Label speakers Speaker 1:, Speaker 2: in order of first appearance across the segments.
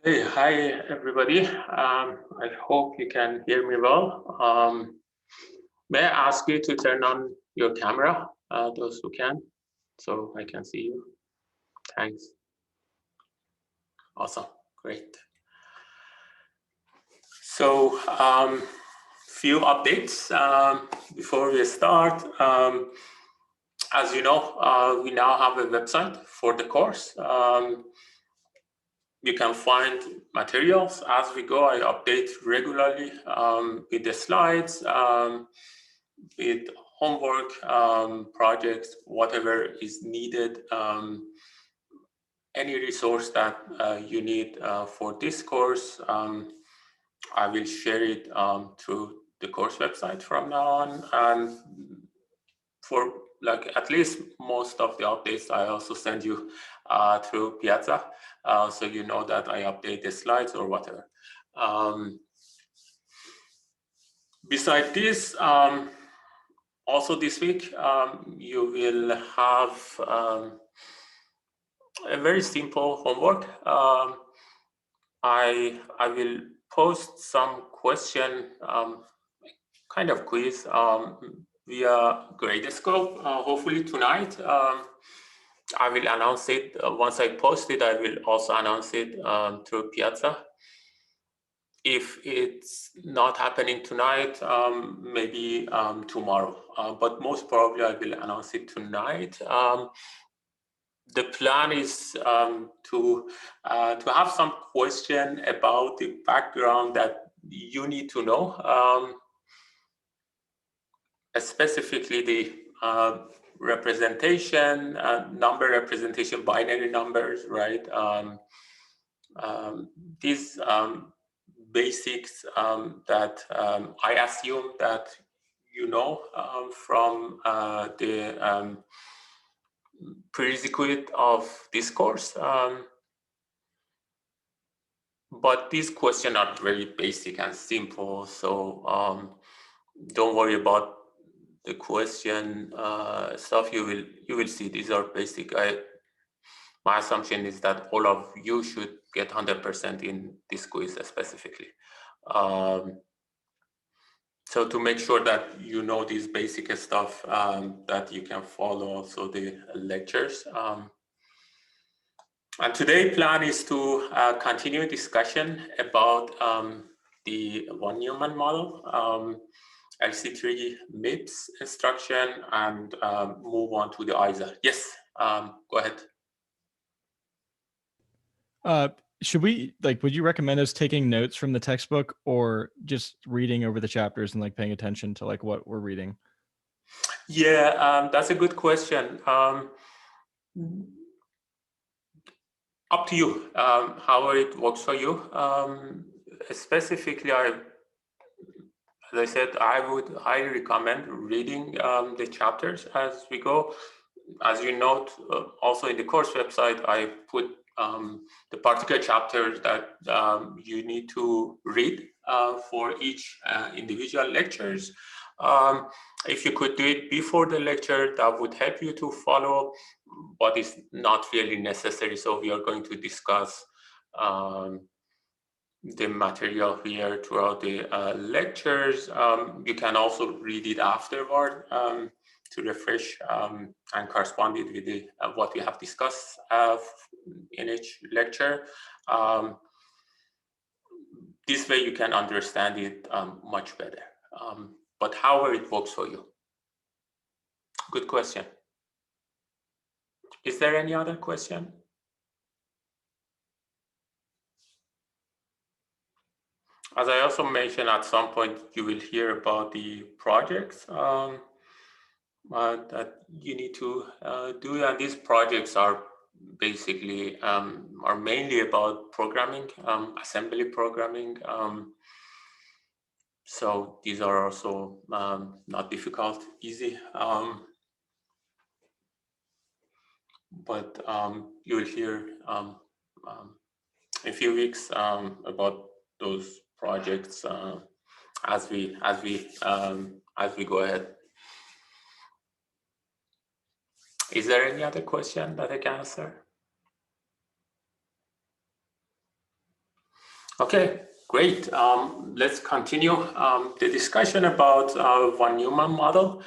Speaker 1: Hey, hi everybody. I hope you can hear me well. May I ask you to turn on your camera, those who can, so I can see you? Thanks. Awesome, great. So, few updates before we start. As you know, we now have a website for the course. You can find materials as we go. I update regularly with the slides, with homework, projects, whatever is needed. Any resource that you need for this course, I will share it through the course website from now on. And for like at least most of the updates, I also send you through Piazza, so you know that I update the slides or whatever. Besides this, also this week, you will have a very simple homework. I will post some question, kind of quiz via Gradescope, hopefully tonight. I will announce it once I post it. I will also announce it through Piazza. If it's not happening tonight, maybe tomorrow, but most probably I will announce it tonight. The plan is to have some question about the background that you need to know, specifically the representation, number representation, binary numbers, right? These basics that I assume that you know from the prerequisite of this course. But these questions are very basic and simple, so don't worry about the question stuff. You will see these are basic. My assumption is that all of you should get 100% in this quiz specifically. So to make sure that you know these basic stuff, that you can follow also the lectures. And today's plan is to continue discussion about the one Neumann model, LC-3 MIPS instruction, and move on to the ISA. Yes, go ahead.
Speaker 2: Should we, would you recommend us taking notes from the textbook or just reading over the chapters and paying attention to what we're reading?
Speaker 1: Yeah, that's a good question. Up to you, how it works for you. Specifically, as I said, I would highly recommend reading the chapters as we go. As you note, also in the course website, I put the particular chapters that you need to read for each individual lectures. If you could do it before the lecture, that would help you to follow, but it's not really necessary. So we are going to discuss the material here throughout the lectures. You can also read it afterward to refresh and correspond it with the, what we have discussed in each lecture. This way you can understand it much better. But however it works for you. Good question. Is there any other question? As I also mentioned, at some point you will hear about the projects that you need to do, and these projects are basically are mainly about programming, assembly programming. So these are also not difficult, easy. But you will hear in a few weeks about those projects as we go ahead. Is there any other question that I can answer? Okay, great. Let's continue the discussion about von Neumann model.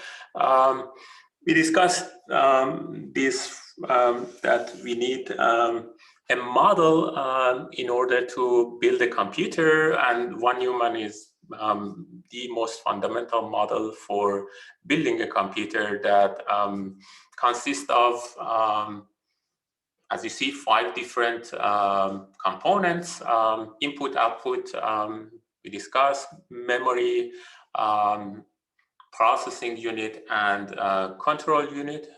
Speaker 1: We discussed that we need a model in order to build a computer, and von Neumann is the most fundamental model for building a computer that consists of as you see, 5 different components: input, output, we discussed, memory, processing unit, and control unit.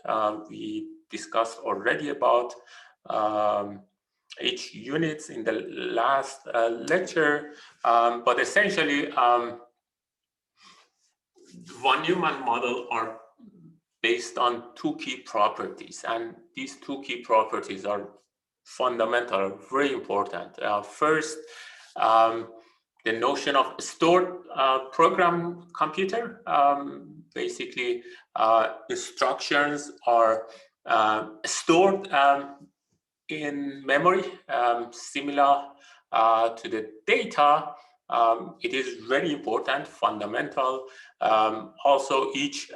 Speaker 1: We discussed already about each unit in the last lecture, but essentially, von Neumann model are based on 2 key properties, and these 2 key properties are fundamental, very important. First, the notion of stored program computer. Basically, instructions are stored in memory, similar to the data. It is very important, fundamental. Also, each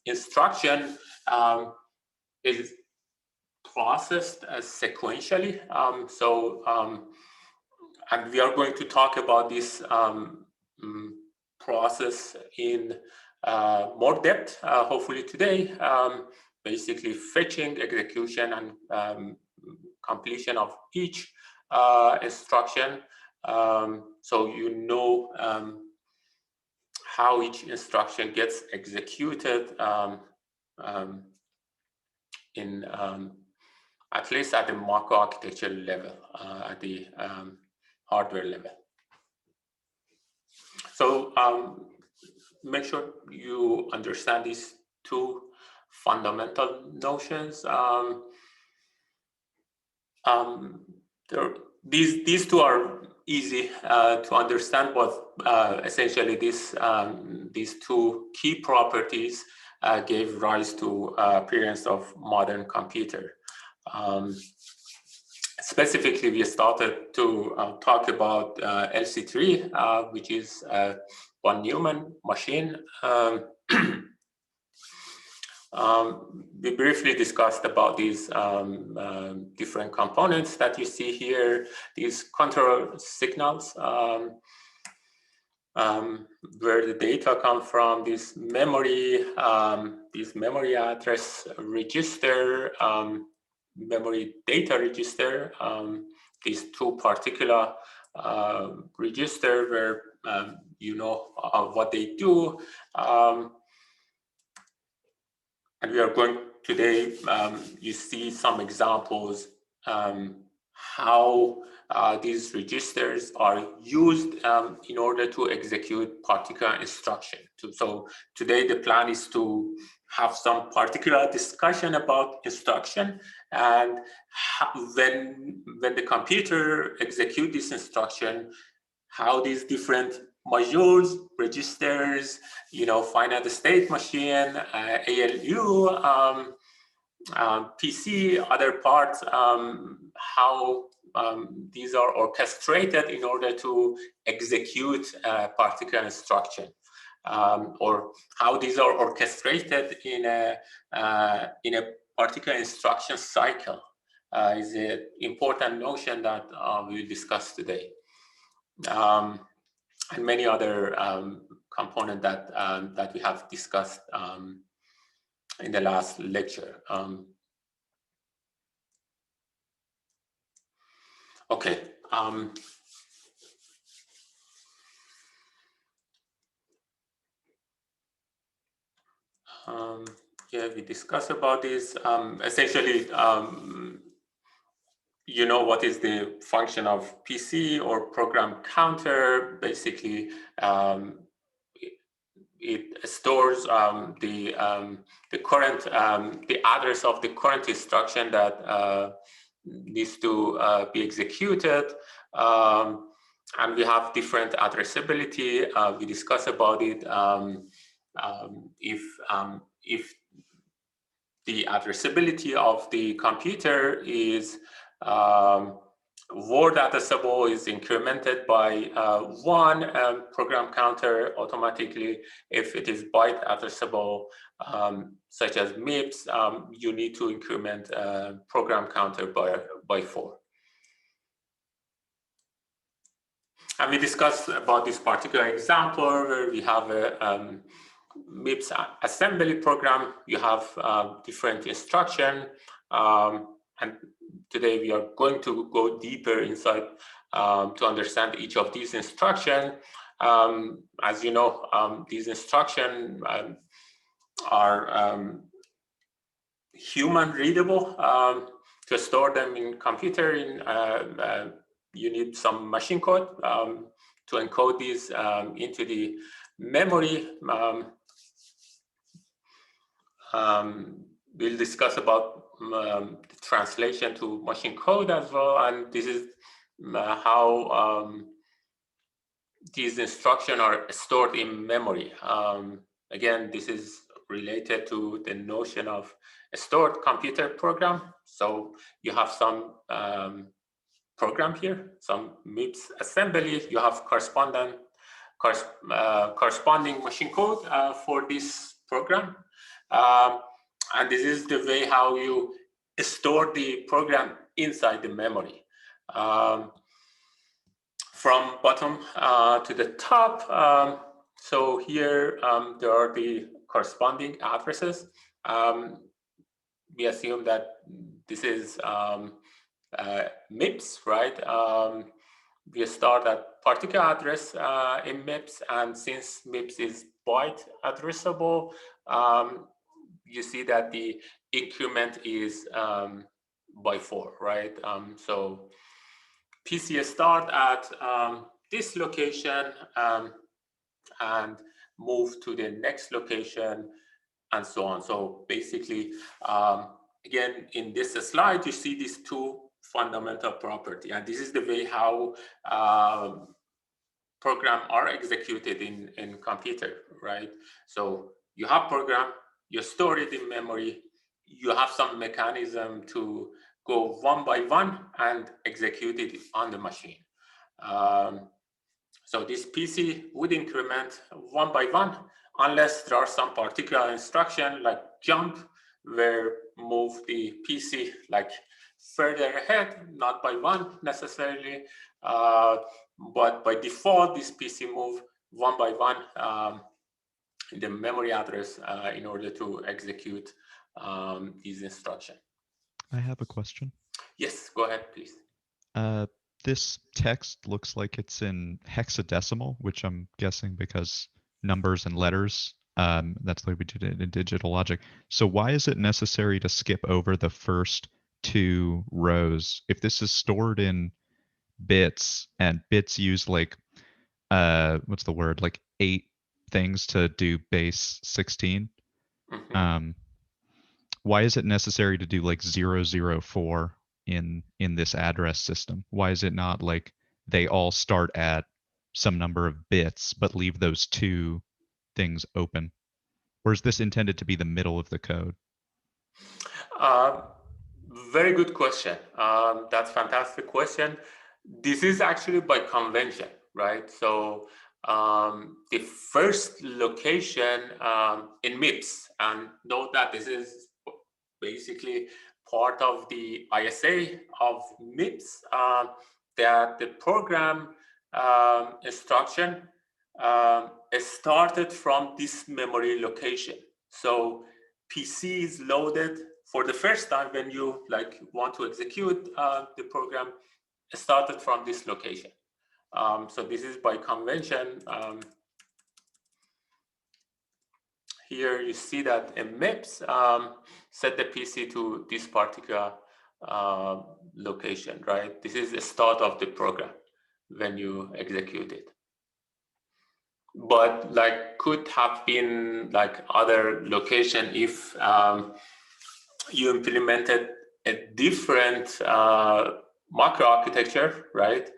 Speaker 1: instruction is processed sequentially. And we are going to talk about this process in more depth, hopefully today. Basically, fetching, execution, and completion of each instruction. So you know how each instruction gets executed in at least at the microarchitecture level, at the hardware level. So make sure you understand these 2 fundamental notions. These 2 are easy to understand, but essentially these 2 key properties gave rise to appearance of modern computer. Specifically, we started to talk about LC-3, which is a von Neumann machine. We briefly discussed about these different components that you see here, these control signals, where the data come from, this memory address register, memory data register, these 2 particular register where you know what they do. And we are going today, you see some examples how these registers are used in order to execute particular instruction. So today the plan is to have some particular discussion about instruction, and when the computer executes this instruction, how these different modules, registers, finite state machine, ALU, PC, other parts, how these are orchestrated in order to execute a particular instruction, or how these are orchestrated in a particular instruction cycle is an important notion that we'll discuss today. And many other components that we have discussed in the last lecture. Okay. Yeah, we discussed about this. Essentially, you know what is the function of PC or program counter. Basically, it stores the current the address of the current instruction that needs to be executed, and we have different addressability. We discuss about it. If the addressability of the computer is word addressable is incremented by 1 program counter automatically. If it is byte addressable, such as MIPS, you need to increment program counter by 4. And we discussed about this particular example where we have a MIPS assembly program. You have different instruction, and today we are going to go deeper inside to understand each of these instructions. As you know, these instructions are human readable. To store them in computer, you need some machine code to encode these into the memory. We'll discuss about the translation to machine code as well, and this is how these instructions are stored in memory. Again, this is related to the notion of a stored computer program. So you have some program here, some MIPS assembly. You have corresponding machine code for this program. And this is the way how you store the program inside the memory. From bottom to the top, so here there are the corresponding addresses. We assume that this is MIPS, right? We start at particular address in MIPS, and since MIPS is byte addressable, you see that the increment is by 4, right? So PC start at this location and move to the next location and so on. So basically, again, in this slide, you see these 2 fundamental property, and this is the way how programs are executed in computer, right? So you have program, you store it in memory, you have some mechanism to go one by one and execute it on the machine. So this PC would increment one by one unless there are some particular instruction like jump, where move the PC like further ahead, not by 1 necessarily, but by default this PC move one by one the memory address in order to execute these instructions.
Speaker 3: I have a question.
Speaker 1: Yes, go ahead, please.
Speaker 3: This text looks like it's in hexadecimal, which I'm guessing because numbers and letters, that's the way we did it in digital logic. So why is it necessary to skip over the first 2 rows? If this is stored in bits, and bits use like, what's the word, like 8 things to do base 16, why is it necessary to do like 004 in this address system? Why is it not like they all start at some number of bits but leave those 2 things open? Or is this intended to be the middle of the code?
Speaker 1: Very good question. That's a fantastic question. This is actually by convention, right? So the first location in MIPS, and note that this is basically part of the ISA of MIPS, that the program instruction started from this memory location. So PC is loaded for the first time when you want to execute the program, started from this location. So this is by convention. Here you see that in MIPS set the PC to this particular location, right? This is the start of the program when you execute it. But could have been other location if you implemented a different macro architecture, right?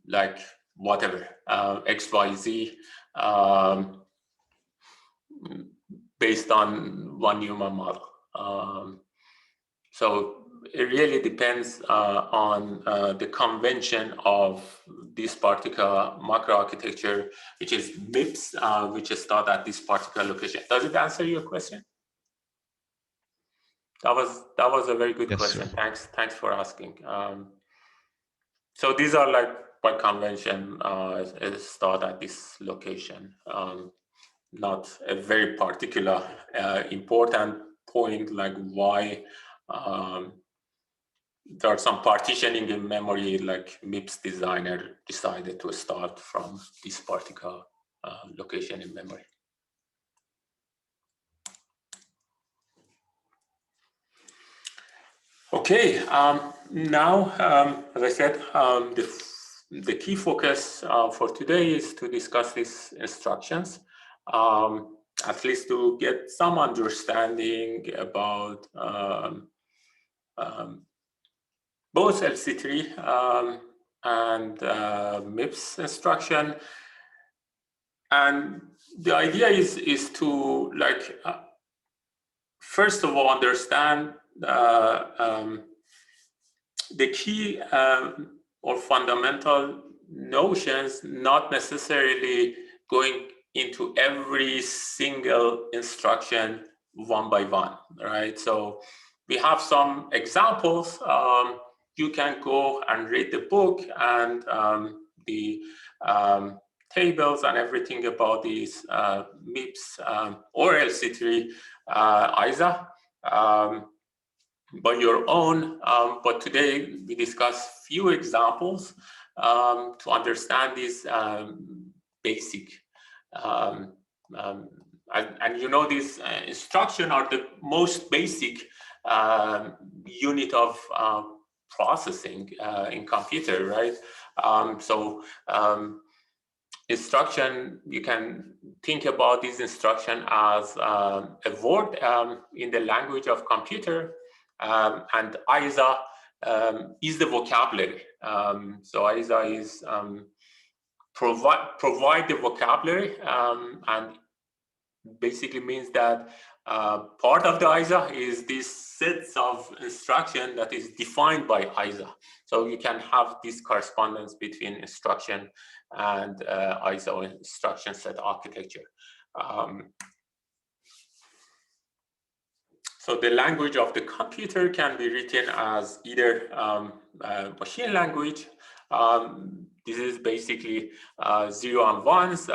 Speaker 1: Like whatever, XYZ, based on one Neumann model. So it really depends on the convention of this particular microarchitecture, which is MIPS, which is started at this particular location. Does it answer your question? That was a very good
Speaker 3: Yes,
Speaker 1: question.
Speaker 3: sir.
Speaker 1: Thanks for asking. So these are like by convention start at this location. Not a very particular important point like why there are some partitioning in memory, like MIPS designer decided to start from this particular location in memory. Okay, now, as I said, the key focus for today is to discuss these instructions, at least to get some understanding about both LC-3 and MIPS instruction. And the idea is to, like, first of all, understand the key or fundamental notions, not necessarily going into every single instruction one by one, right? So we have some examples. You can go and read the book and the tables and everything about these MIPS or LC-3 ISA by your own. But today we discuss few examples to understand this basic. And you know, these instructions are the most basic unit of processing in computer, right? Instruction, you can think about this instruction as a word in the language of computer, and ISA is the vocabulary. So ISA is provide the vocabulary, and basically means that part of the ISA is this sets of instruction that is defined by ISA. So you can have this correspondence between instruction and ISA or instruction set architecture. So the language of the computer can be written as either machine language. This is basically 0 and 1s.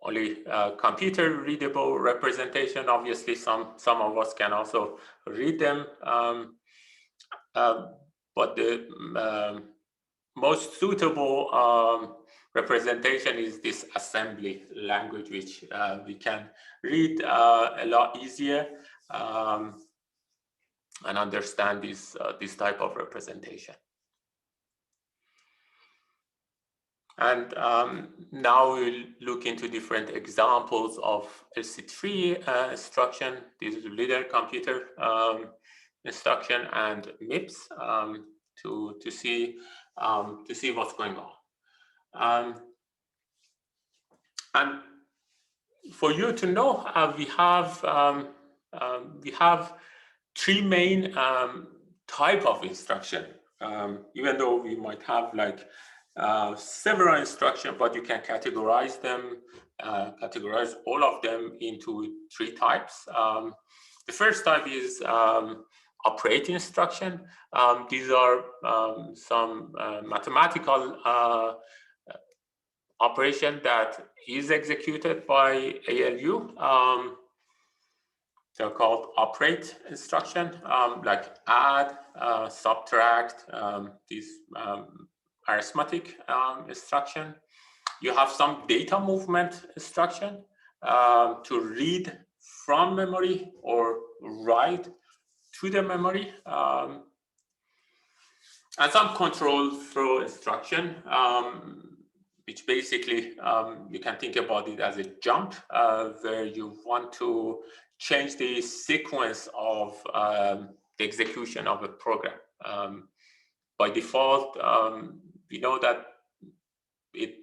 Speaker 1: Only computer readable representation. Obviously, some of us can also read them, but the most suitable representation is this assembly language, which we can read a lot easier and understand this type of representation. And now we'll look into different examples of LC-3 instruction. This is linear computer instruction and MIPS to see what's going on. And for you to know, we have three main type of instruction. Even though we might have like several instructions, but you can categorize them, categorize all of them into three types. The first type is operating instruction. These are some mathematical operation that is executed by ALU. They're called operate instruction, like add, subtract, these arithmetic instruction. You have some data movement instruction to read from memory or write to the memory, and some control flow instruction, which basically you can think about it as a jump where you want to change the sequence of the execution of a program. By default, we know that it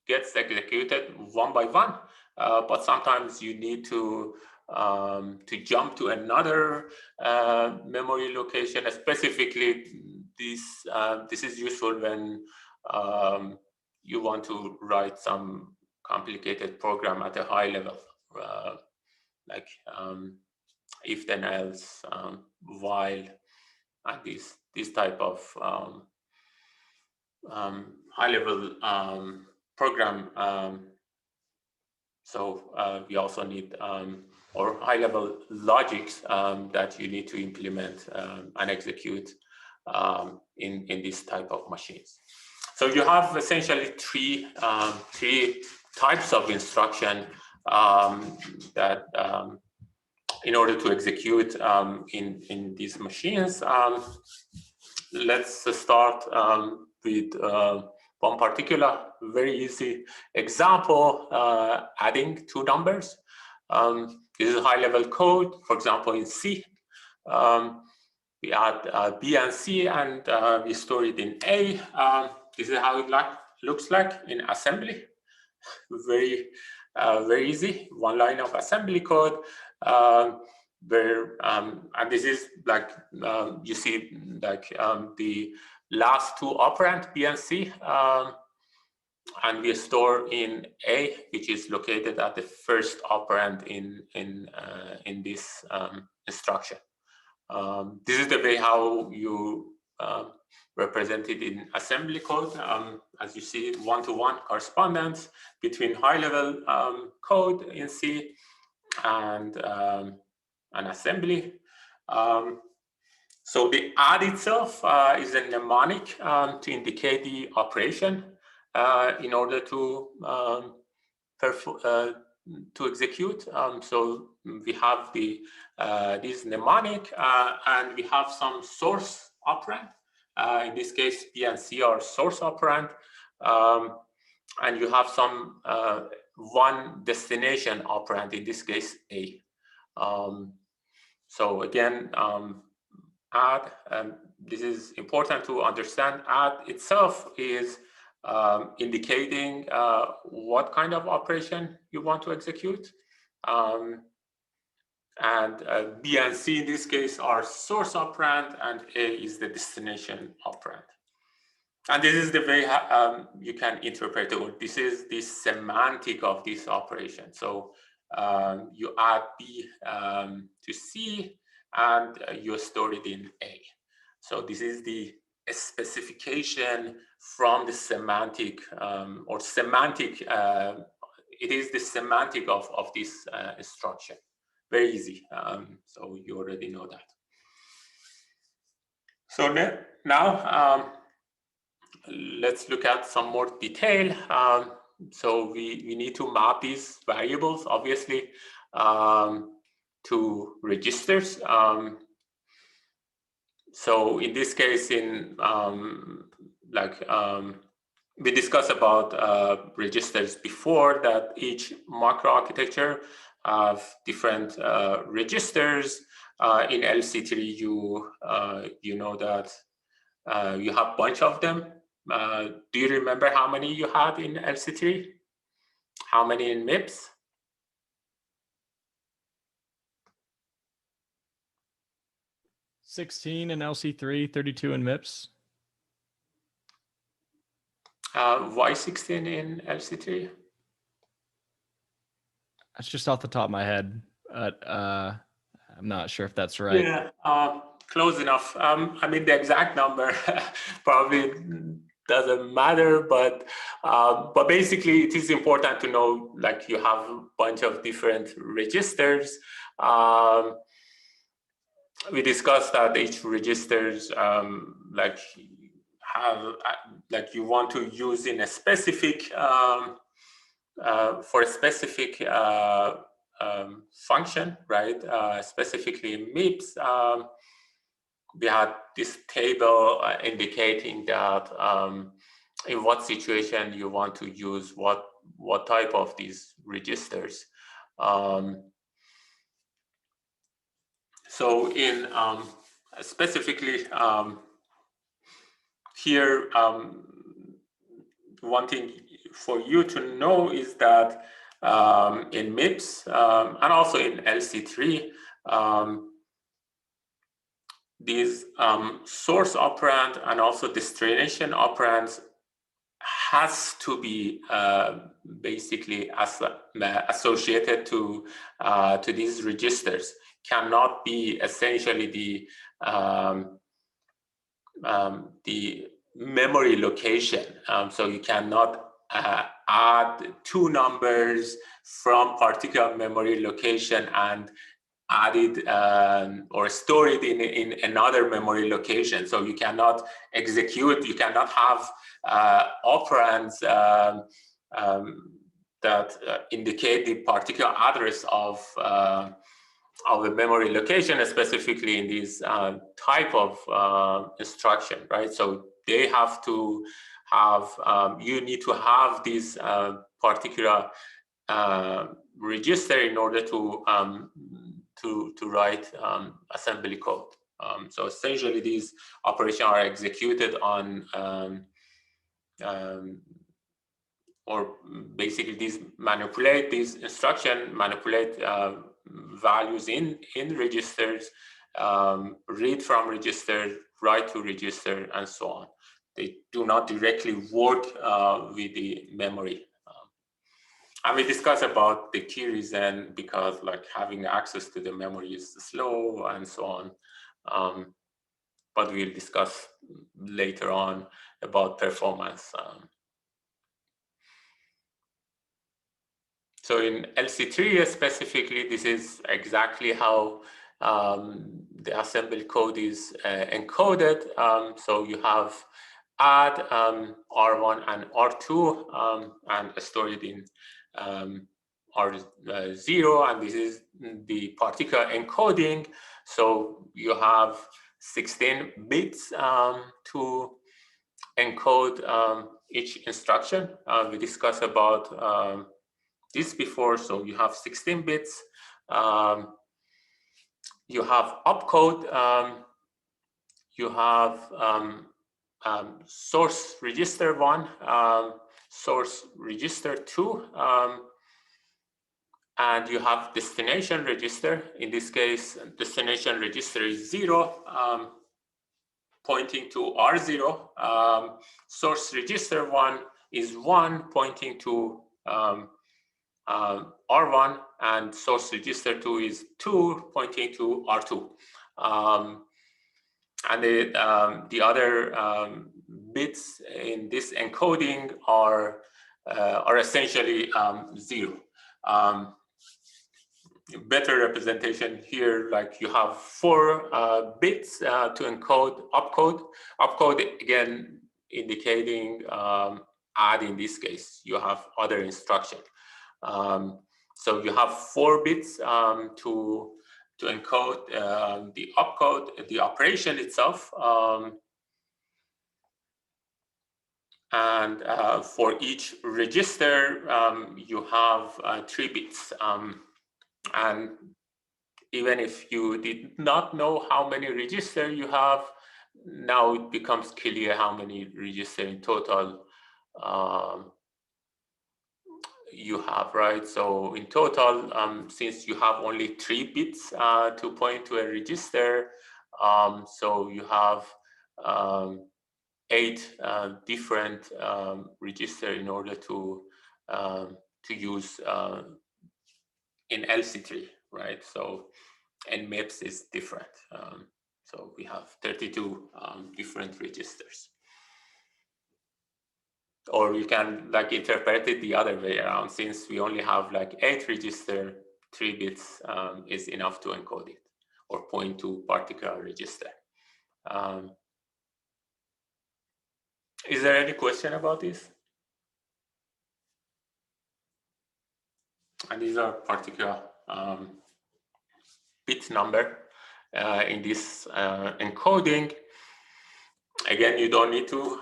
Speaker 1: gets executed one by one, but sometimes you need to to jump to another memory location. Specifically, this is useful when you want to write some complicated program at a high level, like if then else, while, and this type of high level program. So we also need or high level logics that you need to implement and execute in this type of machines. So you have essentially three types of instruction that in order to execute in these machines. Let's start with one particular very easy example, adding two numbers. This is high-level code. For example, in C, we add B and C, and we store it in A. This is how it looks like in assembly. Very easy. One line of assembly code. And this is like you see, like the last two operand B and C, and we store in A, which is located at the first operand in this instruction. This is the way how you represent it in assembly code. As you see, one-to-one correspondence between high-level code in C and an assembly. So the add itself is a mnemonic to indicate the operation in order to execute. So we have this mnemonic, and we have some source operand. In this case, B and C are source operand, and you have some one destination operand. In this case, A. So again, add, this is important to understand. Add itself is indicating what kind of operation you want to execute. And B and C in this case are source operand, and A is the destination operand. And this is the way you can interpret it, or this is the semantic of this operation. So you add B to C, and you store it in A. So this is the specification from the semantic, or semantic, it is the semantic of this instruction. Very easy, so you already know that. So now let's look at some more detail. So we need to map these variables, obviously, to registers. So in this case, we discussed about registers before, that each microarchitecture have different registers. In LC-3, you know that you have a bunch of them. Do you remember how many you had in LC-3? How many in MIPS?
Speaker 2: $16 in LC-3, 32 in MIPS.
Speaker 1: Why 16 in LC-3?
Speaker 2: That's just off the top of my head, but I'm not sure if that's right.
Speaker 1: Yeah, close enough. I mean, the exact number probably doesn't matter, but basically it is important to know, like, you have a bunch of different registers. We discussed that each registers you want to use in a specific for a specific function, right? Specifically MIPS, we had this table indicating that in what situation you want to use what type of these registers. So in specifically here, one thing for you to know is that in MIPS and also in LC-3. These source operand and also destination operands has to be basically associated to these registers. Cannot be essentially the memory location. So you cannot add two numbers from particular memory location and add it or store it in another memory location. So you cannot execute, you cannot have operands that indicate the particular address of the memory location, specifically in this type of instruction, right? So they have to have, you need to have this particular register in order to write assembly code. So essentially these operations are executed on or basically these instruction manipulate values in registers, read from register, write to register, and so on. They do not directly work with the memory. And we discuss about the key reason, because like having access to the memory is slow and so on. But we'll discuss later on about performance. So in LC-3 specifically, this is exactly how the assembly code is encoded. So you have add R1 and R2 and store it in R0, and this is the particular encoding. So you have 16 bits to encode each instruction. We discussed about this before. So you have 16 bits. You have opcode. You have source register 1, source register 2, and you have destination register. In this case, destination register is 0, pointing to R0. Source register 1 is 1, pointing to R1, and source register 2 is 2, pointing to R2. And the other bits in this encoding are essentially 0. Better representation here, like you have 4 bits to encode opcode. Opcode again indicating add. In this case, you have other instruction. So you have 4 bits to encode the opcode, the operation itself, and for each register you have 3 bits. And even if you did not know how many registers you have, now it becomes clear how many registers in total you have, right? So in total, since you have only 3 bits to point to a register, so you have 8 different registers in order to use in LC-3, right? So, and MIPS is different. So we have 32 different registers. Or you can like interpret it the other way around. Since we only have like 8 registers, 3 bits is enough to encode it or point to particular register. Is there any question about this? And these are particular bit number in this encoding. Again, you don't need to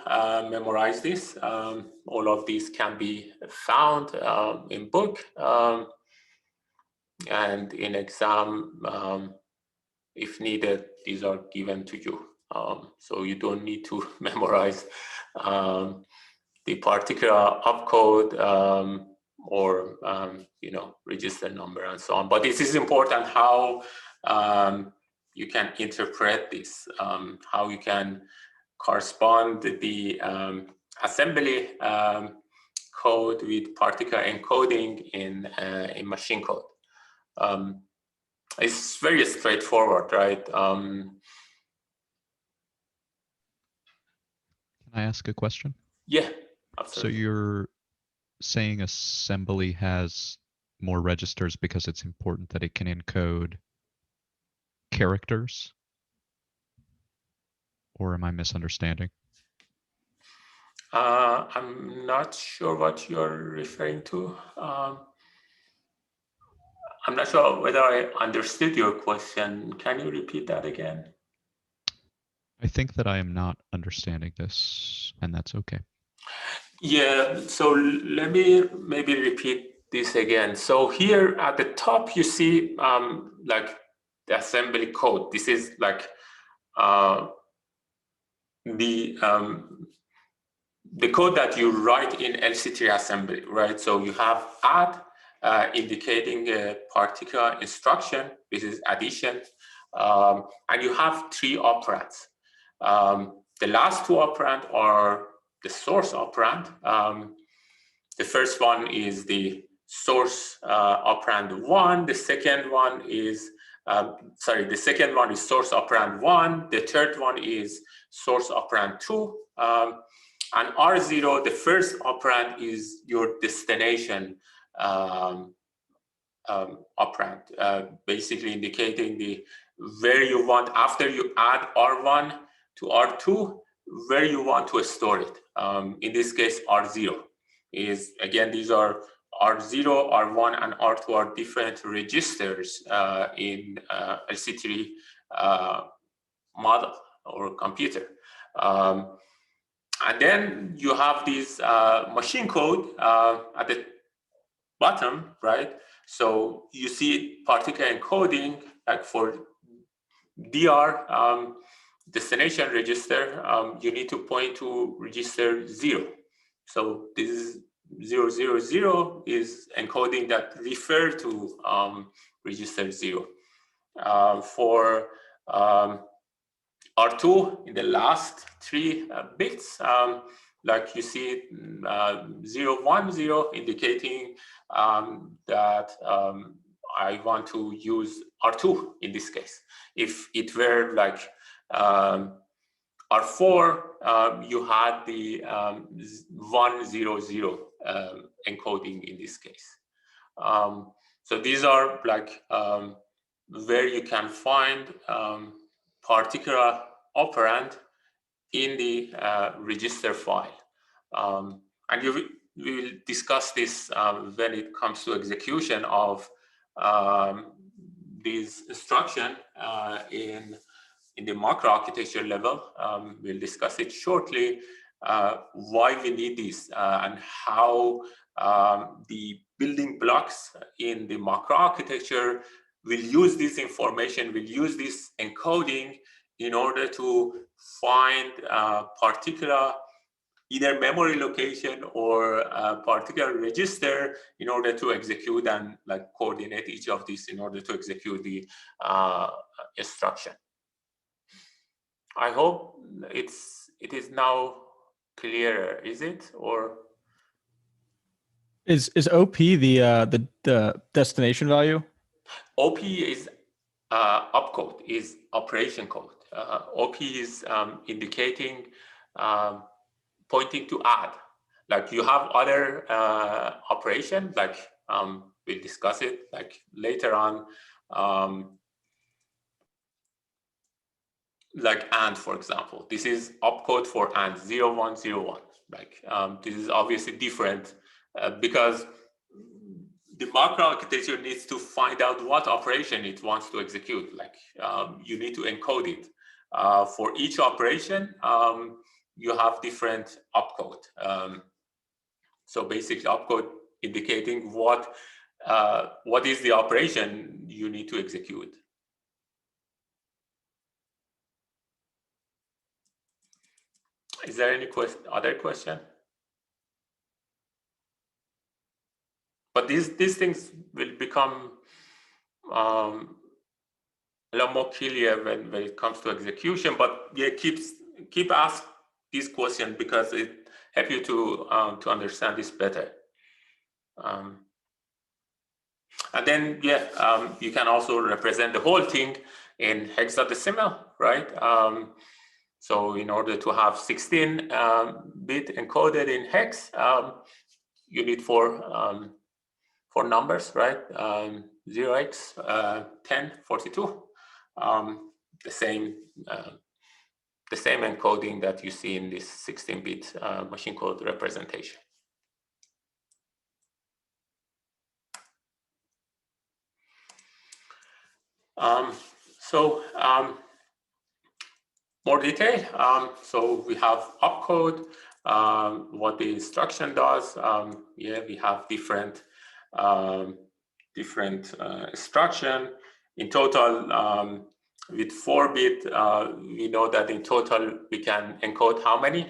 Speaker 1: memorize this. All of these can be found in book and in exam. If needed, these are given to you. So you don't need to memorize the particular opcode or register number and so on. But it is important how you can interpret this, how you can correspond the assembly code with particular encoding in machine code. It's very straightforward, right?
Speaker 3: Can I ask a question?
Speaker 1: Yeah,
Speaker 3: So
Speaker 1: absolutely.
Speaker 3: you're saying assembly has more registers because it's important that it can encode characters? Or am I misunderstanding?
Speaker 1: I'm not sure what you're referring to. I'm not sure whether I understood your question. Can you repeat that again?
Speaker 3: I think that I am not understanding this, and that's okay.
Speaker 1: Yeah, so let me maybe repeat this again. So here at the top, you see like the assembly code. This is like the code that you write in LC-3 assembly, right? So you have add indicating a particular instruction. This is addition, and you have 3 operands. The last 2 operands are the source operand. The first one is the source operand 1. The second one is the second one is source operand 1. The third one is source operand 2. And R0, the first operand, is your destination operand, basically indicating where you want, after you add R1 to R2, where you want to store it. In this case, R0 is, again, these are R0, R1, and R2 are different registers in LC3 model or computer. And then you have this machine code at the bottom, right? So you see particular encoding, like for DR destination register, you need to point to register 0. So this is 000 is encoding that refer to register 0. For R2, in the last 3 bits, like you see 010 indicating that I want to use R2 in this case. If it were like R4, you had the 100 encoding in this case. So these are like where you can find particular operand in the register file. And we will discuss this when it comes to execution of these instruction in the macro architecture level. We'll discuss it shortly, why we need this and how the building blocks in the macro architecture will use this information, will use this encoding in order to find a particular either memory location or a particular register in order to execute and like coordinate each of these in order to execute the instruction. I hope it is now clearer, is it? Or
Speaker 2: is OP the destination value?
Speaker 1: OP is opcode, is operation code. OP is indicating pointing to add. Like you have other operation, like we'll discuss it like later on, like AND, for example. This is opcode for AND 0101. Like this is obviously different because the macro architecture needs to find out what operation it wants to execute. Like you need to encode it. For each operation, you have different opcode. So basically opcode indicating what is the operation you need to execute. Is there any other question? but these things will become a lot more clear when it comes to execution. But yeah, keep ask these questions because it help you to understand this better. And then you can also represent the whole thing in hexadecimal, right? So in order to have 16 bit encoded in hex, you need four numbers, right? 0x 10 42. The same encoding that you see in this 16-bit machine code representation. More detail. So we have opcode, what the instruction does. We have different instruction. In total, with 4-bit, we know that in total we can encode how many?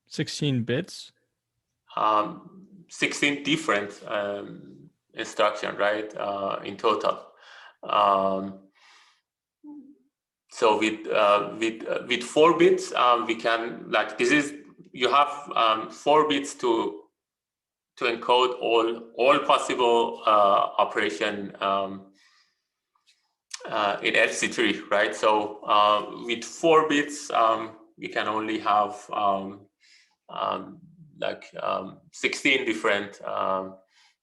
Speaker 2: 16 bits.
Speaker 1: 16 different instruction, right? In total. So with 4 bits, we can, like, this is, you have 4 bits to encode all possible operation in LC-3, right? So with 4 bits, we can only have 16 different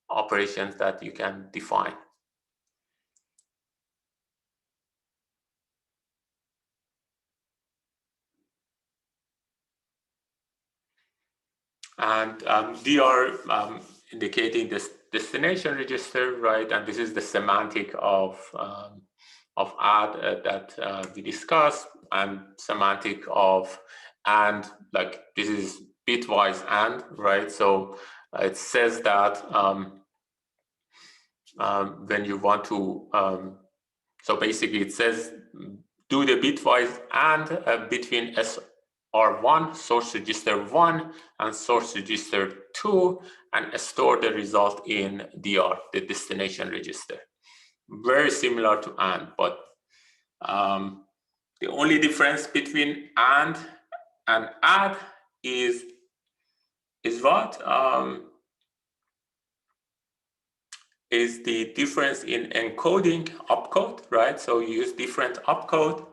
Speaker 1: operations that you can define. And DR indicating this destination register, right? And this is the semantic of add that we discussed, and semantic of and, like, this is bitwise and, right? So it says that when you want to, so basically it says do the bitwise and between SR1, source register 1, and source register 2, and store the result in DR, the destination register. Very similar to AND, but the only difference between AND and add is what? Is the difference in encoding opcode, right? So you use different opcode.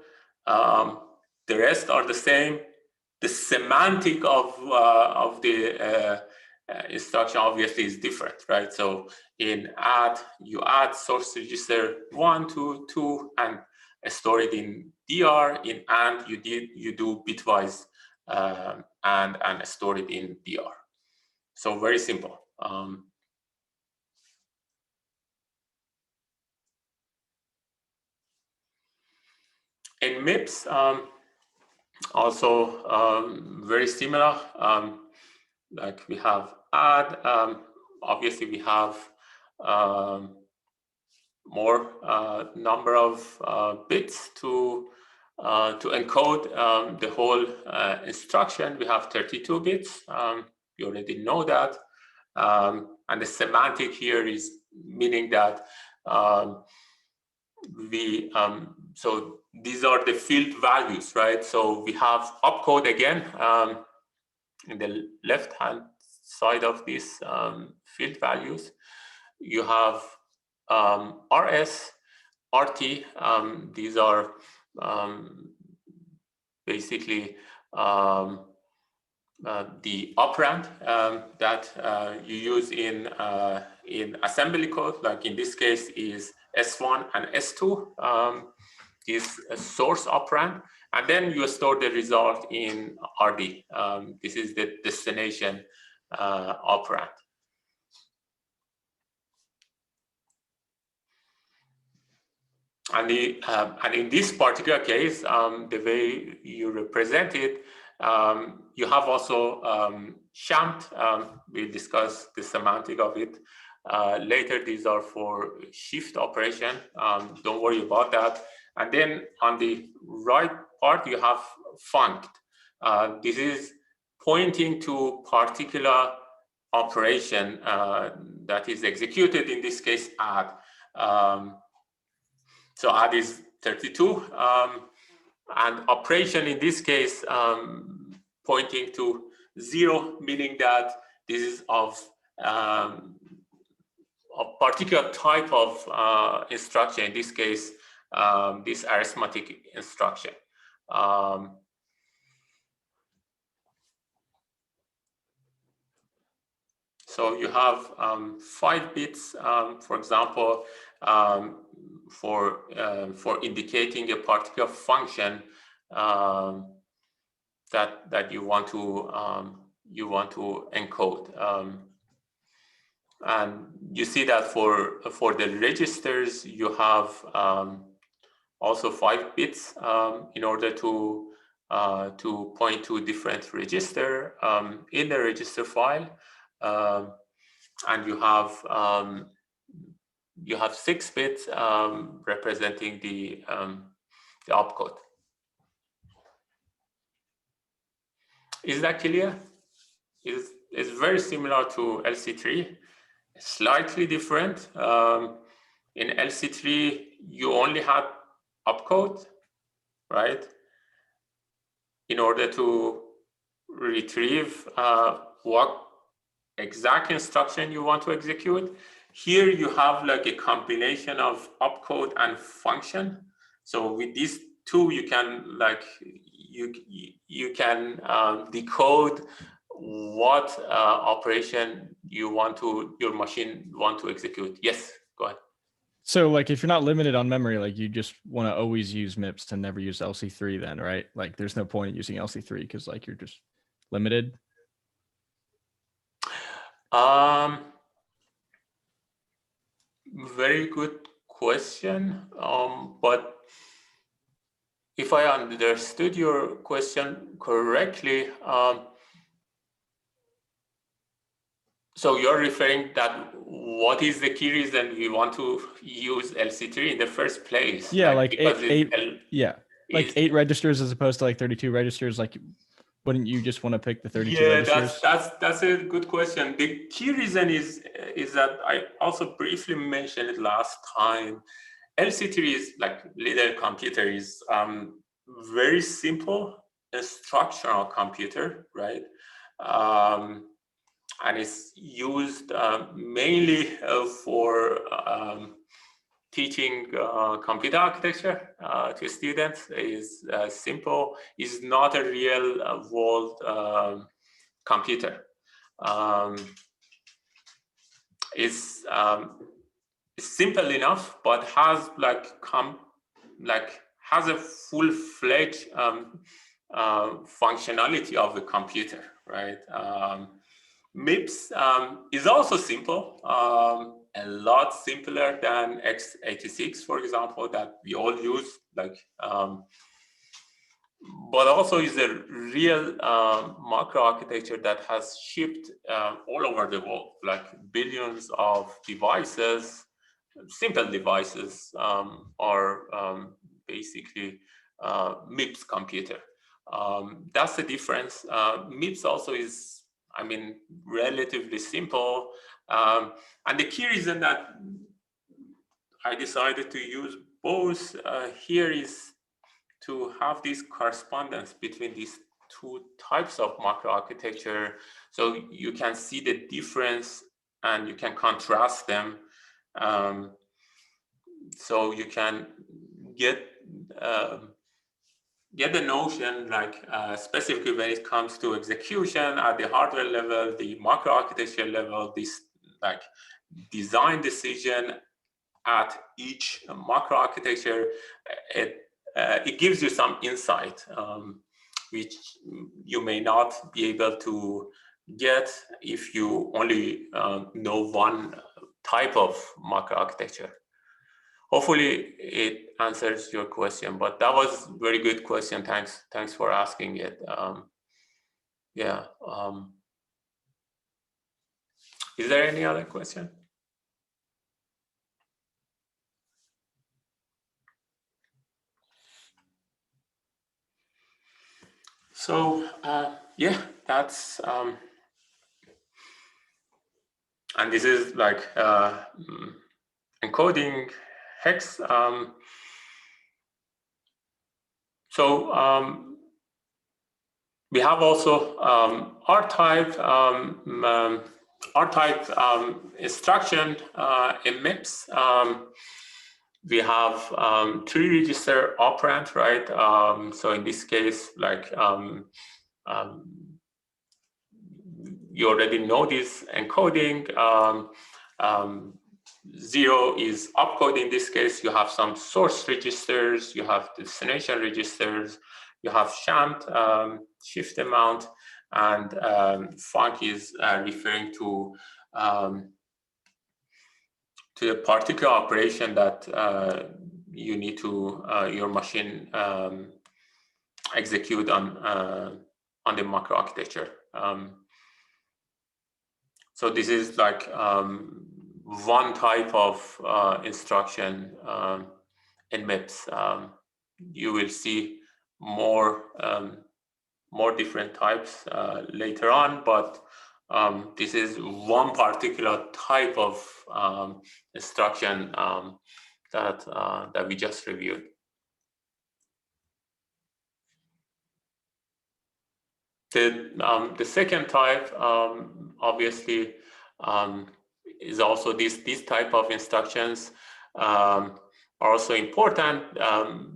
Speaker 1: The rest are the same. The semantic of the instruction obviously is different, right? So in add, you add source register 1 to 2 and store it in DR. In AND, you do bitwise and store it in DR. So very simple. In MIPS, also very similar. Like we have add, obviously we have more number of bits to encode the whole instruction. We have 32 bits. You already know that. And the semantic here is meaning that so these are the field values, right? So we have opcode again in the left-hand side of these field values. You have RS, RT. These are basically the operand that you use in assembly code. Like in this case is S1 and S2 is a source operand, and then you store the result in RD. This is the destination operand. And in this particular case, the way you represent it, you have also shamped. We'll discuss the semantic of it later. These are for shift operation. Don't worry about that. And then on the right part, you have funct. This is pointing to particular operation that is executed, in this case add. So add is 32, and operation in this case pointing to 0, meaning that this is of a particular type of instruction, in this case this arithmetic instruction. So you have 5 bits, for example, for indicating a particular function that you want to encode, and you see that for the registers you have also 5 bits in order to point to different register in the register file. And you have 6 bits representing the opcode. Is that clear? It's very similar to LC-3, slightly different. In LC-3, you only had opcode, right? In order to retrieve what exact instruction you want to execute. Here you have like a combination of opcode and function. So with these two, you can decode what operation your machine want to execute. Yes, go ahead.
Speaker 2: So like if you're not limited on memory, like you just want to always use MIPS and never use LC-3 then, right? Like there's no point in using LC-3 because like you're just limited.
Speaker 1: Very good question. But if I understood your question correctly, so you're referring that what is the key reason we want to use LC-3 in the first place?
Speaker 2: Yeah, like eight registers as opposed to like 32 registers. Like, wouldn't you just want to pick the 32 registers?
Speaker 1: That's a good question. The key reason is that I also briefly mentioned it last time. LC-3 is like little computer, is very simple instructional computer, right? And it's used mainly for teaching computer architecture to students. Is simple, is not a real world computer. It's simple enough, but has has a full-fledged functionality of a computer, right? MIPS is also simple, a lot simpler than x86, for example, that we all use, but also is a real macro architecture that has shipped all over the world, like billions of devices. Simple devices are basically MIPS computer. That's the difference. MIPS also is, I mean, relatively simple. And the key reason that I decided to use both here is to have this correspondence between these two types of macro architecture, so you can see the difference and you can contrast them. So you can get the notion, specifically when it comes to execution at the hardware level, the macro architecture level, this design decision at each macro architecture, it gives you some insight, which you may not be able to get if you only know one type of macro architecture. Hopefully it answers your question, but that was a very good question. Thanks for asking it. Yeah. Is there any other question? So yeah. that's and this is like encoding hex. We have also R-type instruction in MIPS. We have 3-register operand, right? So in this case, like you already know this encoding. 0 is opcode. In this case, you have some source registers, you have destination registers, you have shamped shift amount, and func is referring to a particular operation that you need to your machine execute on the microarchitecture. So this is like one type of instruction in MIPS. You will see more different types later on, but this is one particular type of instruction that we just reviewed. The second type, obviously, is also these type of instructions are also important.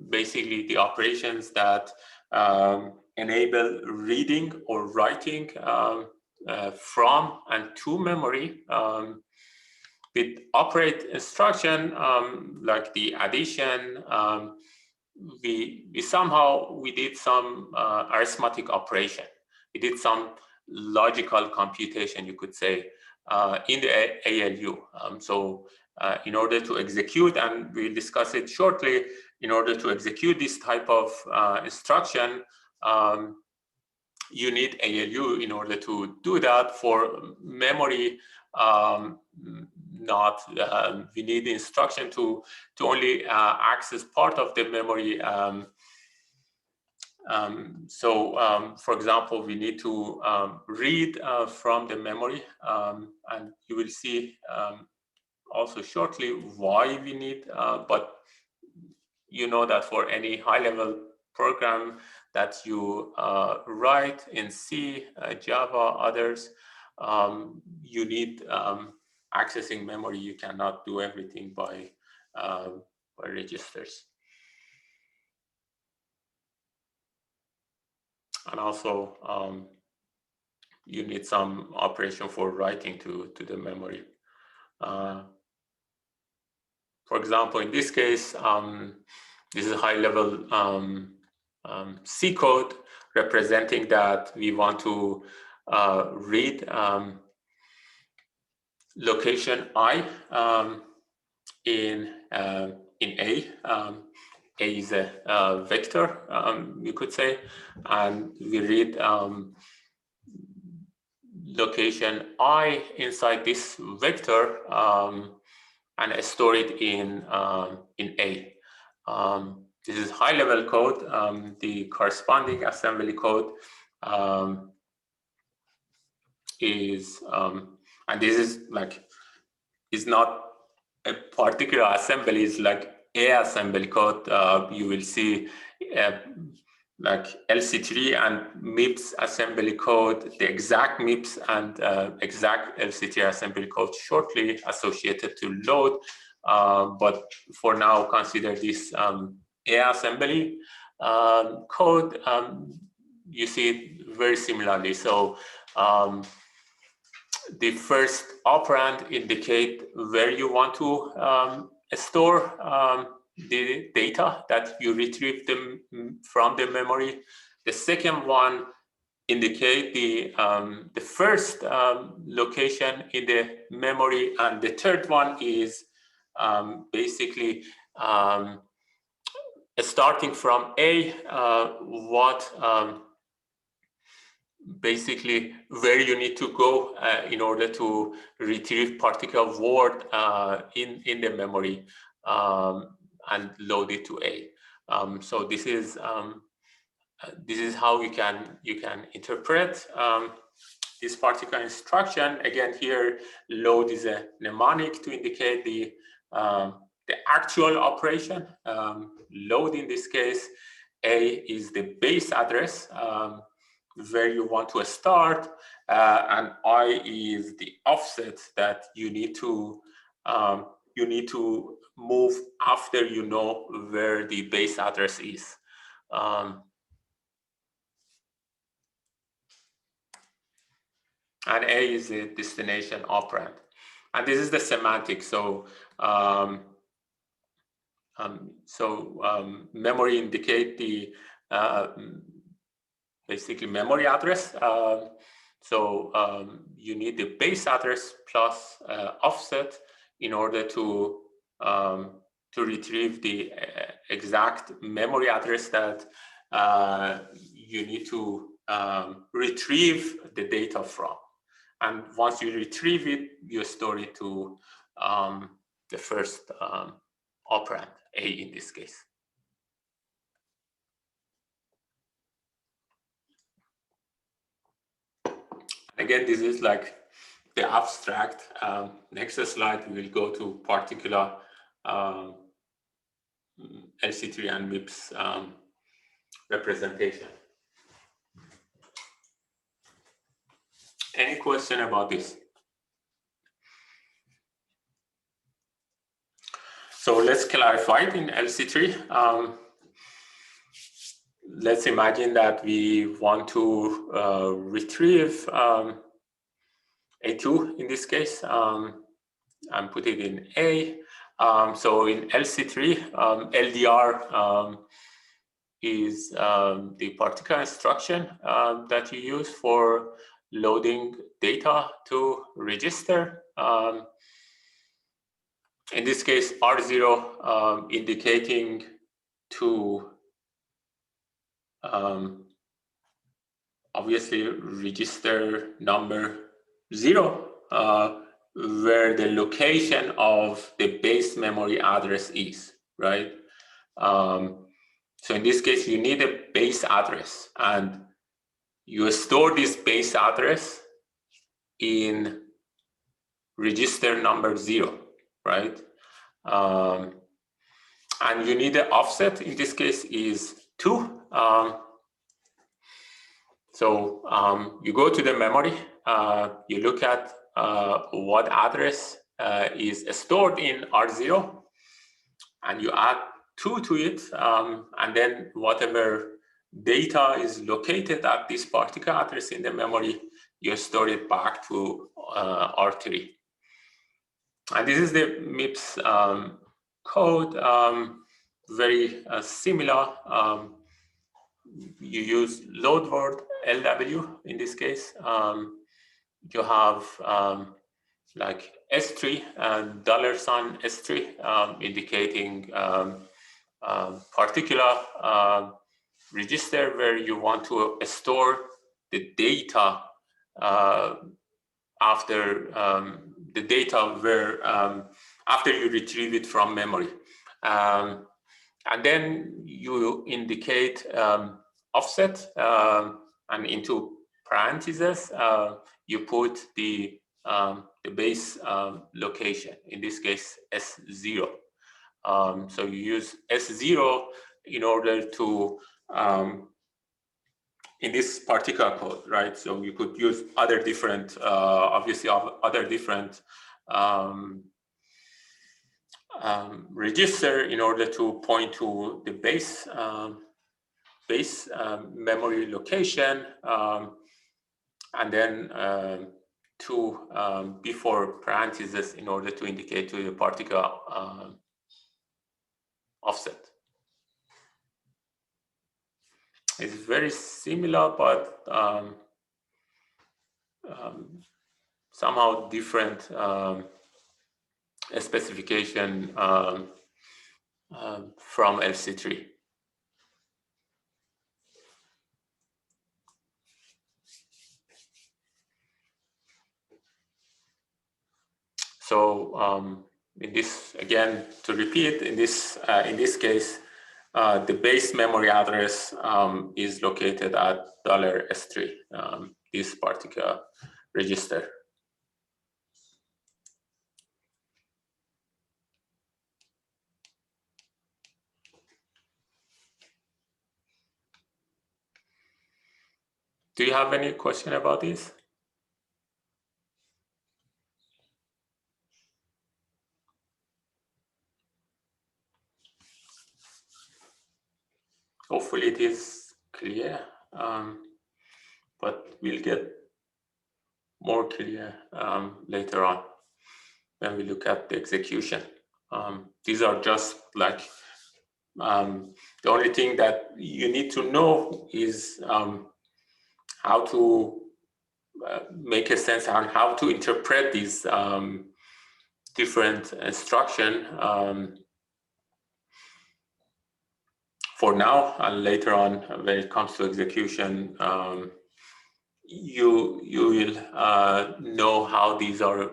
Speaker 1: Basically, the operations that enable reading or writing from and to memory. With operate instruction, like the addition, we did some arithmetic operation. We did some logical computation, you could say, in the ALU. In order to execute, and we'll discuss it shortly, in order to execute this type of instruction, you need ALU in order to do that. For memory, we need the instruction to only access part of the memory. For example, we need to read from the memory, and you will see also shortly why we need, but you know that for any high-level program that you write in C, Java, others, you need accessing memory. You cannot do everything by registers. And also, you need some operation for writing to the memory. For example, in this case, this is a high-level C code representing that we want to read location I in A. A is a vector, you could say, and we read location I inside this vector and store it in A. This is high-level code. The corresponding assembly code is, and this is like, is not a particular assembly, it's like a assembly code. You will see like LC-3 and MIPS assembly code, the exact MIPS and exact LC-3 assembly code shortly associated to load. But for now, consider this A assembly code. You see it very similarly. So the first operand indicate where you want to store the data that you retrieve them from the memory. The second one indicate the first location in the memory, and the third one is basically starting from A, basically where you need to go in order to retrieve particular word in the memory and load it to A. So this is this is how you can interpret this particular instruction. Again, here load is a mnemonic to indicate the actual operation. Load in this case, A is the base address where you want to start, and I is the offset that you need to move after you know where the base address is. And A is the destination operand. And this is the semantic. So memory indicate the basically memory address. You need the base address plus offset in order to retrieve the exact memory address that you need to retrieve the data from. And once you retrieve it, you store it to the first operand, A in this case. Again, this is like the abstract. Next slide, we will go to particular LC-3 and MIPS representation. Any question about this? So let's clarify it in LC-3. Let's imagine that we want to retrieve A2 in this case, and put it in A. So in LC-3, LDR is the particular instruction that you use for loading data to register. In this case, R0 indicating to obviously register number 0, where the location of the base memory address is, right? So in this case, you need a base address, and you store this base address in register number 0, right? And you need the offset, in this case is 2. You go to the memory, you look at what address is stored in R0, and you add 2 to it, and then whatever data is located at this particular address in the memory, you store it back to R3. And this is the MIPS code, very similar. You use load word LW in this case. You have like S3 and $S3 indicating particular register where you want to store the data after the data where after you retrieve it from memory. And then you indicate offset, and into parentheses you put the base location, in this case S0. So you use S0 in order to in this particular code, right? So you could use other different, obviously other different register in order to point to the base memory location, and then before parentheses in order to indicate to the particular offset. It's very similar, but somehow different specification from LC-3. So in this, again, to repeat, in this case, the base memory address is located at $S3, this particular register. Do you have any question about this? Hopefully it is clear, but we'll get more clear later on when we look at the execution. These are just like the only thing that you need to know is how to make a sense on how to interpret these different instructions for now, and later on when it comes to execution, you will know how these are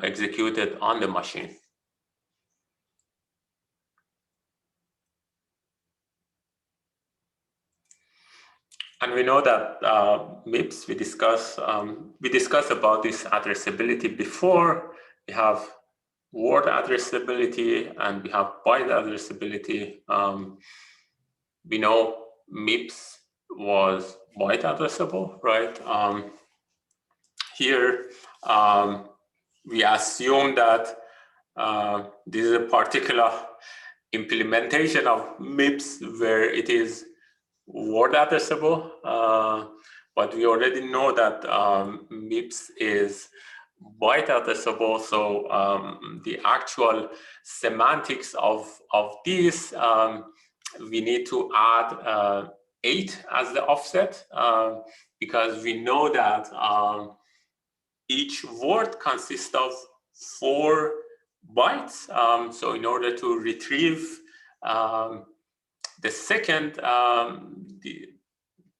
Speaker 1: executed on the machine. And we know that MIPS, we discussed about this addressability before. We have word addressability and we have byte addressability. We know MIPS was byte addressable, right? Here, we assume that this is a particular implementation of MIPS where it is word addressable, but we already know that MIPS is byte addressable, so the actual semantics of this, we need to add 8 as the offset, because we know that each word consists of 4 bytes. So in order to retrieve the second,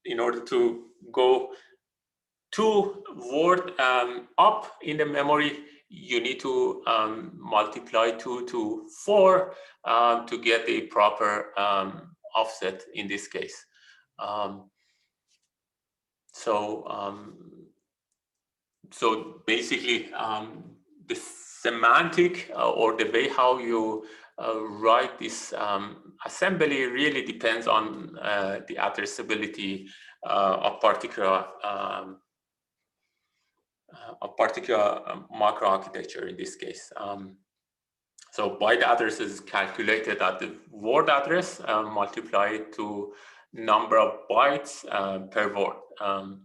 Speaker 1: in order to go 2 words up in the memory, you need to multiply 2 to 4 to get the proper offset in this case. So basically, the semantic or the way how you write this assembly really depends on the addressability of particular macro architecture in this case. So byte address is calculated at the word address multiplied to number of bytes per word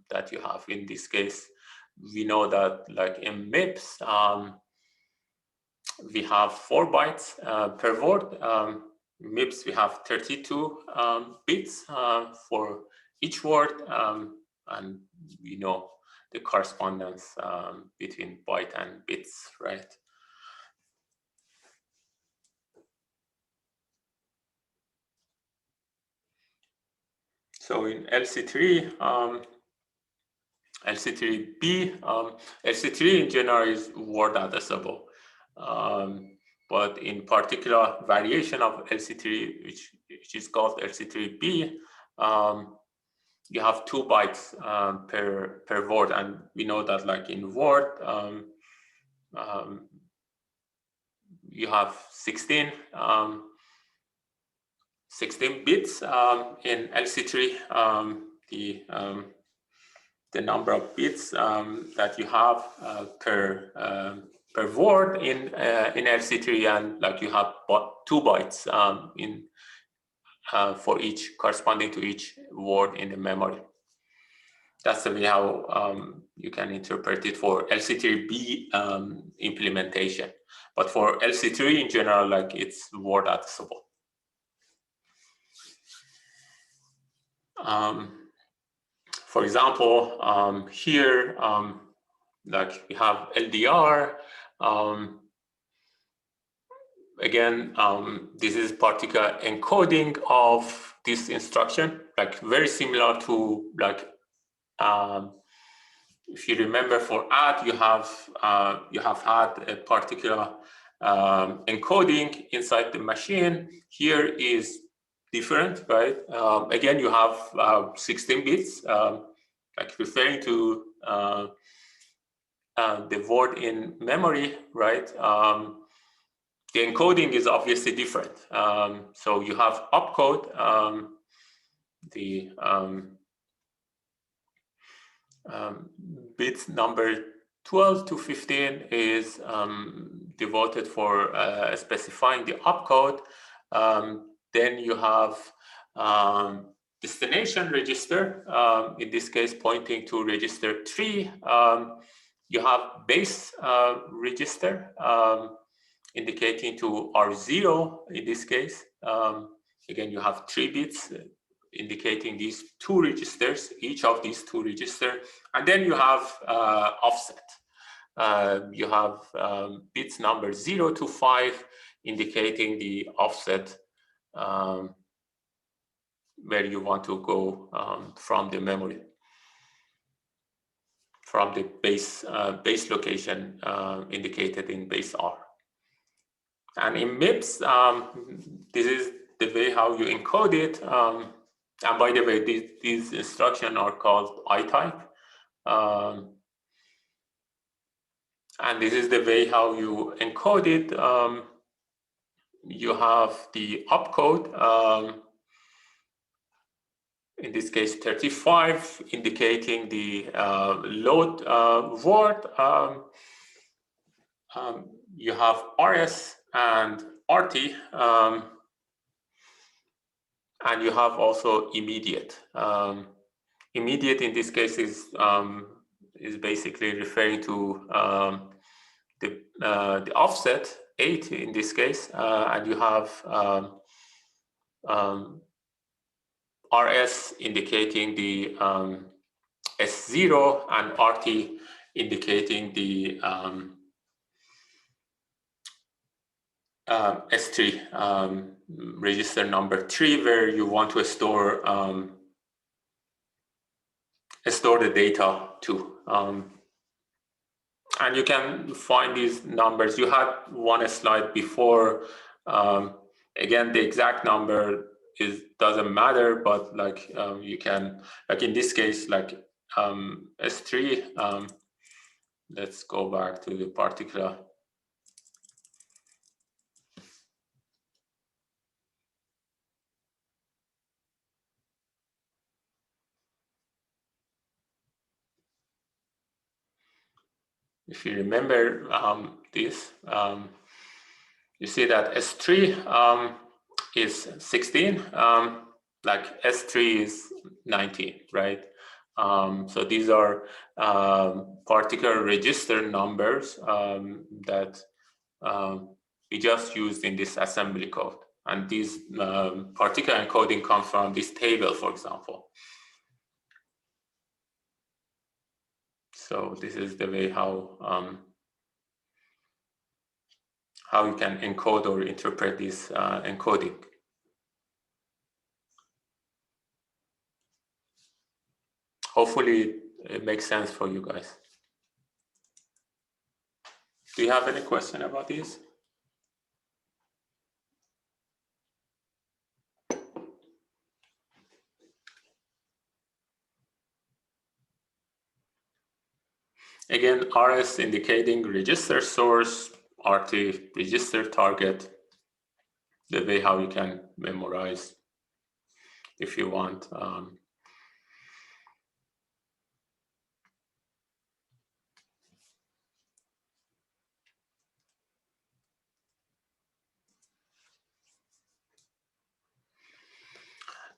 Speaker 1: that you have. In this case, we know that like in MIPS, we have 4 bytes per word. MIPS, we have 32 bits for each word, and we know the correspondence between byte and bits, right? So in LC3, LC3B, LC3 in general is word addressable. But in particular variation of LC3, which is called LC3B, you have 2 bytes per word, and we know that like in Word, you have 16 bits. In LC3, the number of bits that you have per word in LC3, and like you have 2 bytes for each, corresponding to each word in the memory. That's the way how you can interpret it for LC3B implementation. But for LC3 in general, like it's word addressable. For example, here, like we have LDR. Again, this is particular encoding of this instruction, like very similar to like, if you remember for add, you have had a particular encoding inside the machine. Here is different, right? Again, you have 16 bits, like referring to the word in memory, right? The encoding is obviously different. So you have opcode, the bits number 12 to 15 is devoted for specifying the opcode. Then you have destination register, in this case pointing to register 3. You have base register indicating to R0 in this case. Again, you have 3 bits indicating these 2 registers, each of these 2 registers. And then you have offset. You have bits number 0 to 5 indicating the offset where you want to go from the memory, from the base location indicated in base R. And in MIPS, this is the way how you encode it. And by the way, these instructions are called I-type. And this is the way how you encode it. You have the opcode, in this case 35, indicating the load word. You have RS and RT, and you have also immediate. Immediate in this case is basically referring to the offset 8 in this case, and you have RS indicating the S0 and RT indicating the S3, register number 3, where you want to store the data to. And you can find these numbers. You had one slide before. Again, the exact number doesn't matter, but like you can, like in this case, like S3. Let's go back to the particular. If you remember this, you see that S3 is 16, like S3 is 19, right? So these are particular register numbers that we just used in this assembly code. And these particular encoding comes from this table, for example. So this is the way how you can encode or interpret this encoding. Hopefully it makes sense for you guys. Do you have any question about this? Again, RS indicating register source, RT register target, the way how you can memorize if you want.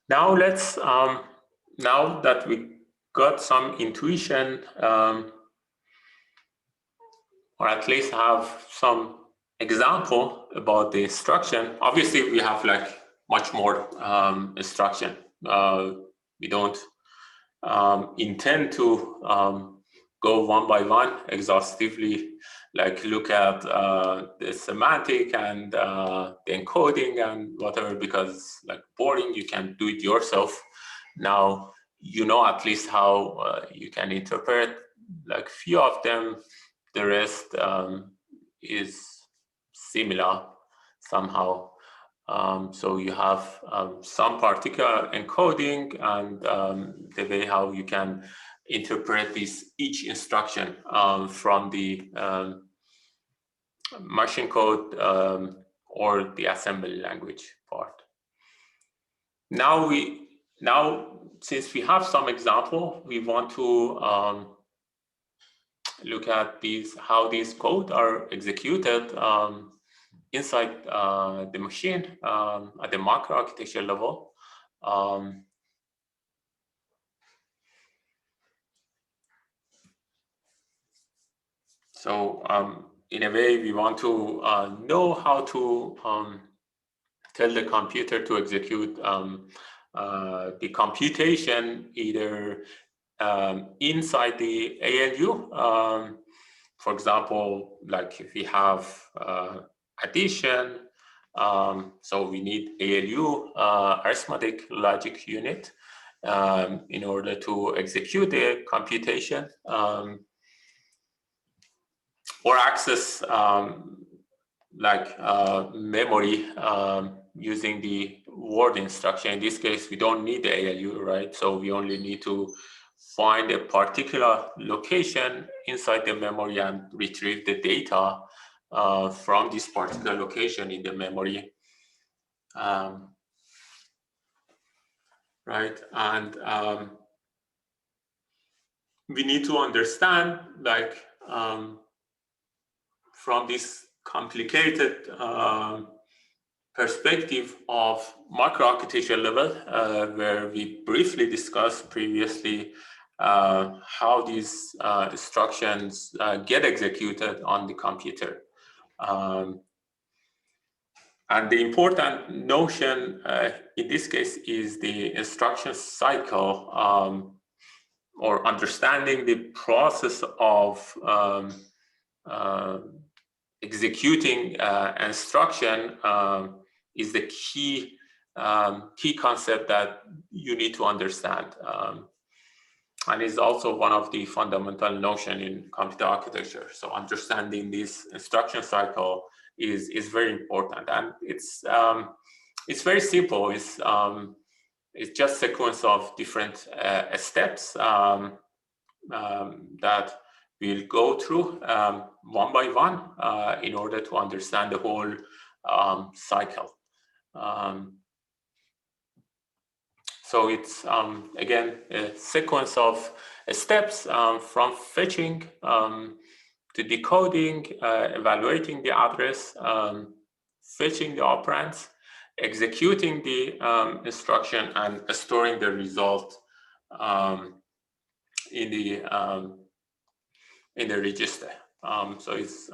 Speaker 1: Now let's, now that we got some intuition, or at least have some example about the instruction. Obviously, we have like much more instruction. We don't intend to go one by one exhaustively, like look at the semantic and the encoding and whatever, because like boring, you can do it yourself. Now, you know at least how you can interpret like few of them. The rest is similar somehow. So you have some particular encoding and the way how you can interpret each instruction from the machine code or the assembly language part. Now since we have some example, we want to look at how these code are executed inside the machine at the microarchitecture level. So in a way, we want to know how to tell the computer to execute the computation either inside the ALU. For example, like if we have addition, so we need ALU, arithmetic logic unit, in order to execute the computation, or access memory using the word instruction. In this case, we don't need the ALU, right? So we only need to find a particular location inside the memory and retrieve the data from this particular location in the memory. Right, and we need to understand, like, from this complicated perspective of microarchitecture level, where we briefly discussed previously how these instructions get executed on the computer. And the important notion in this case is the instruction cycle, or understanding the process of executing instruction is the key concept that you need to understand, and is also one of the fundamental notion in computer architecture. So understanding this instruction cycle is very important, and it's very simple. It's just a sequence of different steps that we'll go through one by one in order to understand the whole cycle. So it's, again, a sequence of steps from fetching to decoding, evaluating the address, fetching the operands, executing the instruction, and storing the result in the register. So it's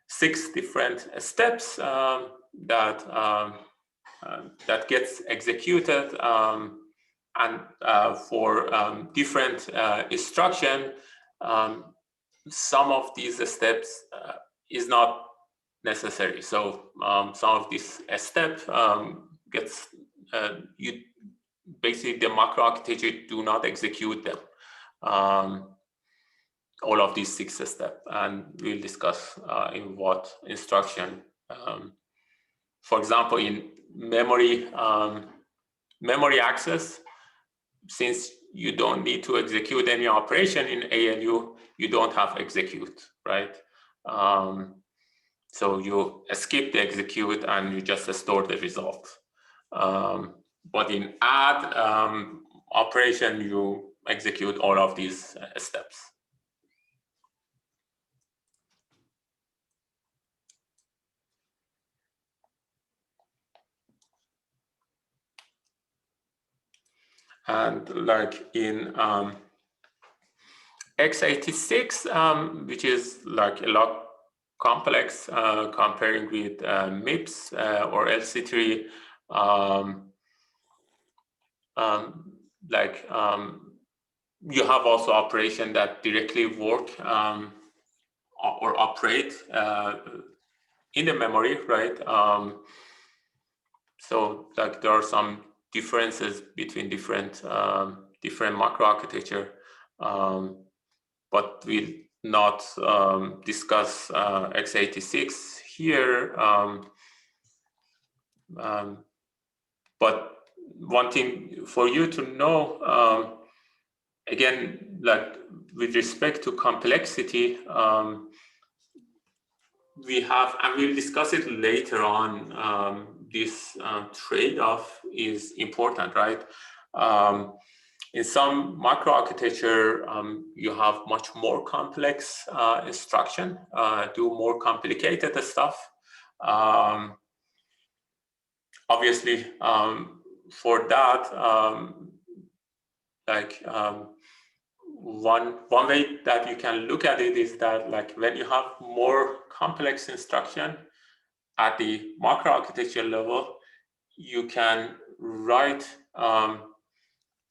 Speaker 1: 6 different steps that gets executed, and for different instruction, some of these steps is not necessary. So some of these steps gets basically the microarchitecture do not execute them. All of these 6 steps, and we'll discuss in what instruction. For example, in memory access, since you don't need to execute any operation in ALU, you don't have execute, right? So you skip the execute and you just store the result. But in add operation, you execute all of these steps. And like in x86, which is like a lot complex comparing with MIPS or LC-3, you have also operation that directly work or operate in the memory, right? So like there are some differences between different microarchitecture, but we'll not discuss x86 here. But one thing for you to know, again, like with respect to complexity, we have, and we'll discuss it later on, this trade-off is important, right? In some microarchitecture, you have much more complex instruction, do more complicated stuff. Obviously, for that, one way that you can look at it is that, like, when you have more complex instruction at the microarchitecture level, you can write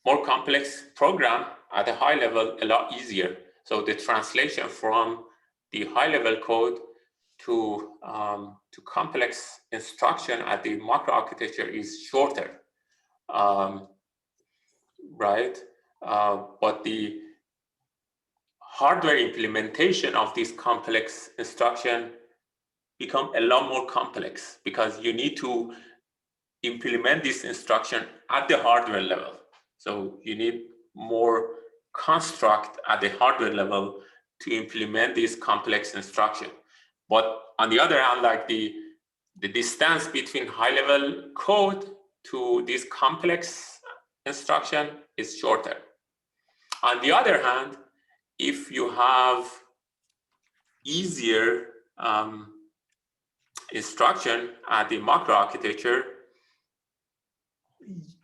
Speaker 1: more complex program at a high level a lot easier. So the translation from the high level code to complex instruction at the microarchitecture is shorter, right? But the hardware implementation of this complex instruction become a lot more complex because you need to implement this instruction at the hardware level. So you need more construct at the hardware level to implement this complex instruction. But on the other hand, like the distance between high-level code to this complex instruction is shorter. On the other hand, if you have easier instruction at the macroarchitecture,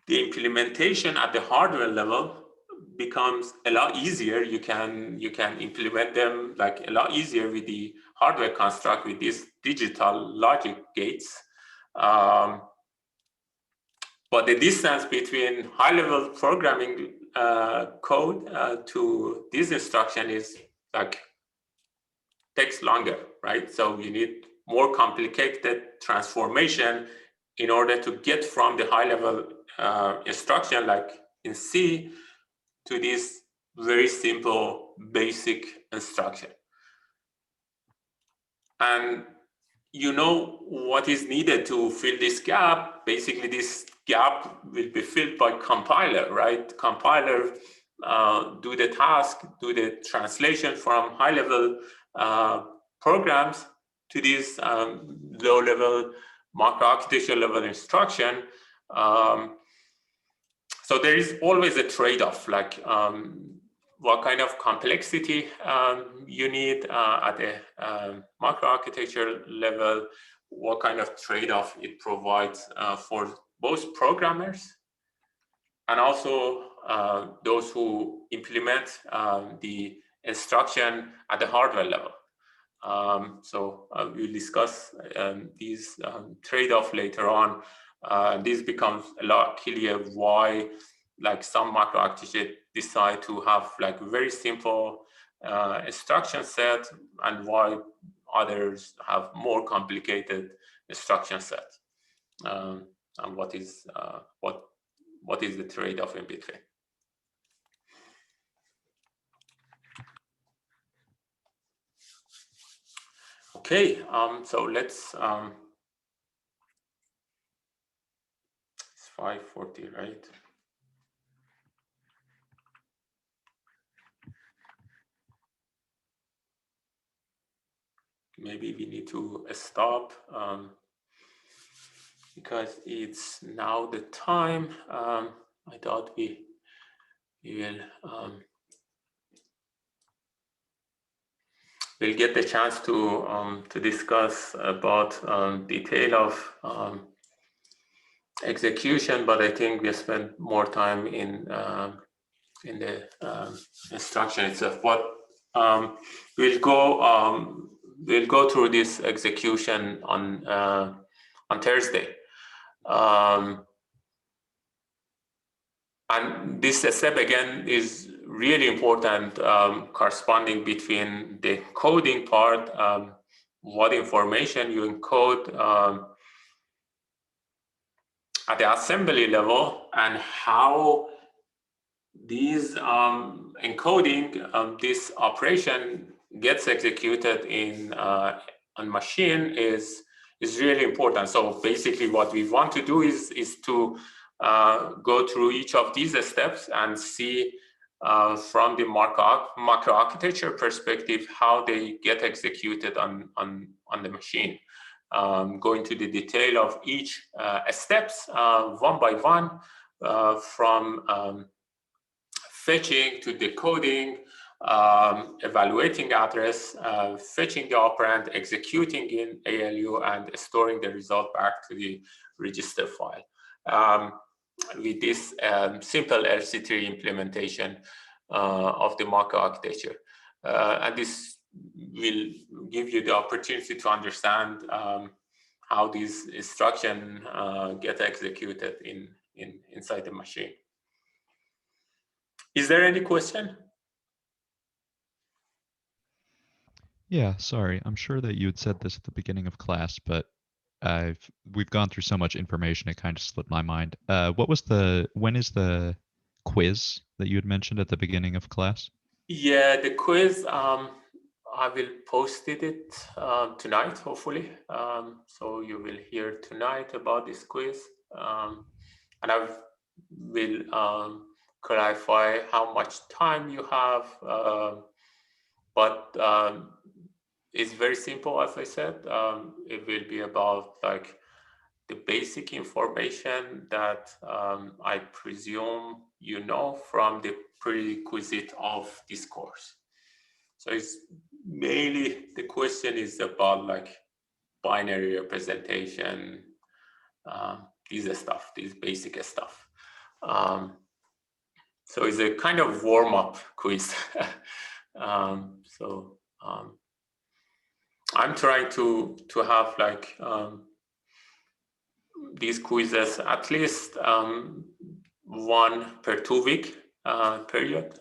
Speaker 1: the implementation at the hardware level becomes a lot easier. You can implement them like a lot easier with the hardware construct with these digital logic gates. But the distance between high-level programming code to this instruction is like takes longer, right? So you need more complicated transformation in order to get from the high-level instruction like in C to this very simple basic instruction. And you know what is needed to fill this gap. Basically, this gap will be filled by compiler, right? Compiler do the task, do the translation from high-level programs to this low-level macroarchitecture level instruction. So there is always a trade-off, like what kind of complexity you need at the macroarchitecture level, what kind of trade-off it provides for both programmers and also those who implement the instruction at the hardware level. So we'll discuss these trade-off later on. This becomes a lot clear why, like, some macroarchitecture decide to have like very simple instruction set, and why others have more complicated instruction set, and what is the trade-off in between. Okay, so let's. It's 5:40, right? Maybe we need to stop because it's now the time. I thought we will we'll get the chance to discuss about detail of execution, but I think we spent more time in the instruction itself. But we'll go through this execution on Thursday, and this step again is really important, corresponding between the coding part, what information you encode at the assembly level, and how these encoding, this operation gets executed in on machine is is really important. So basically what we want to do is to go through each of these steps and see from the macro architecture perspective how they get executed on the machine. Go into the detail of each steps one by one, from fetching to decoding, evaluating address, fetching the operand, executing in ALU, and storing the result back to the register file. With this simple LC-3 implementation of the macro architecture. And this will give you the opportunity to understand how these instructions get executed inside the machine. Is there any question?
Speaker 3: Yeah, sorry. I'm sure that you had said this at the beginning of class, but we've gone through so much information, it kind of slipped my mind. When is the quiz that you had mentioned at the beginning of class?
Speaker 1: Yeah, the quiz, I will post it tonight, hopefully. So you will hear tonight about this quiz. And I will clarify how much time you have. But it's very simple, as I said. It will be about like the basic information that I presume you know from the prerequisite of this course. So it's mainly, the question is about like binary representation, these basic stuff. So it's a kind of warm-up quiz. I'm trying to have like these quizzes at least one per 2 week period.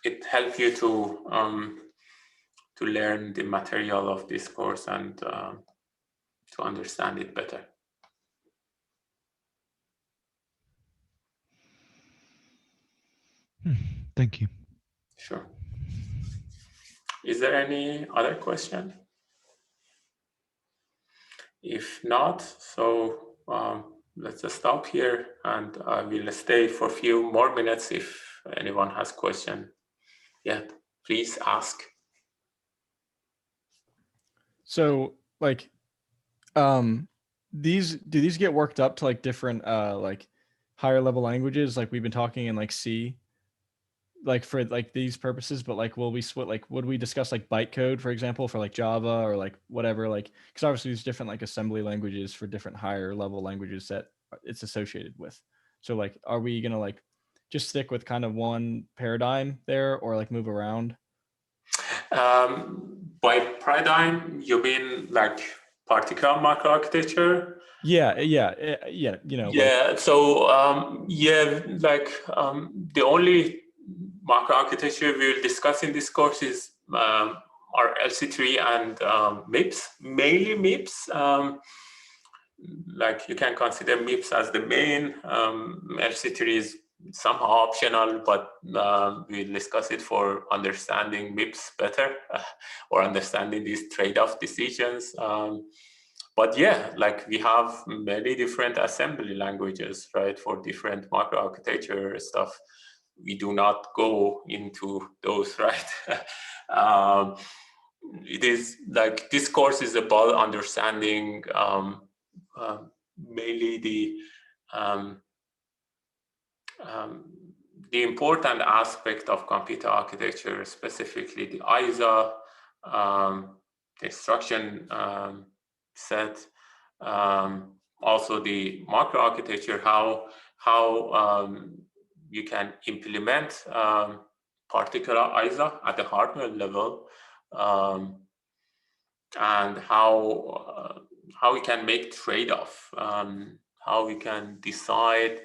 Speaker 1: It helps you to learn the material of this course and to understand it better.
Speaker 3: Thank you.
Speaker 1: Sure. Is there any other question? If not, so let's just stop here, and I will stay for a few more minutes if anyone has question. Yeah, please ask.
Speaker 2: So like, do these get worked up to like different like higher level languages, like we've been talking in like C, like for like these purposes, but like will we split, like would we discuss like bytecode, for example, for like Java or like whatever, like because obviously there's different like assembly languages for different higher level languages that it's associated with. So like, are we gonna like just stick with kind of one paradigm there, or like move around?
Speaker 1: By paradigm, you mean like particular macro architecture?
Speaker 2: Yeah, you know.
Speaker 1: Yeah.
Speaker 2: Like,
Speaker 1: So yeah, like the only macro architecture we will discuss in this course is our LC-3 and MIPS, mainly MIPS. Like you can consider MIPS as the main. LC-3 is somehow optional, but we'll discuss it for understanding MIPS better or understanding these trade-off decisions. But yeah, like we have many different assembly languages, right, for different macro architecture stuff. We do not go into those, right? It is like this course is about understanding mainly the important aspect of computer architecture, specifically the ISA, the instruction set, also the macro architecture, how you can implement particular ISA at the hardware level, and how we can make trade-off, how we can decide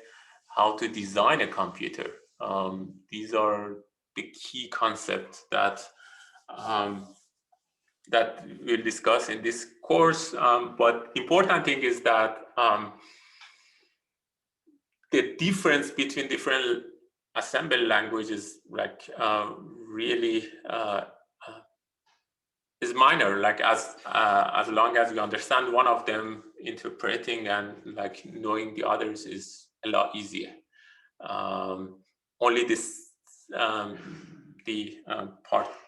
Speaker 1: how to design a computer. These are the key concepts that that we'll discuss in this course. But important thing is that the difference between different assembly languages, like really is minor. Like as long as you understand one of them, interpreting and like knowing the others is a lot easier. Only this the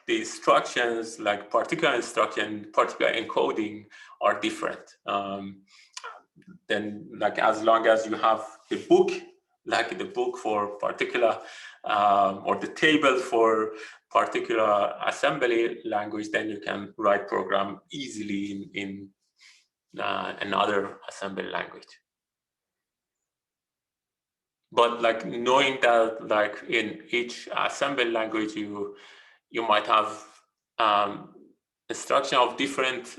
Speaker 1: instructions, like particular instruction, particular encoding, are different. Then, like as long as you have the book, like the book for particular or the table for particular assembly language, then you can write program easily in another assembly language. But like knowing that, like in each assembly language, you might have instruction of different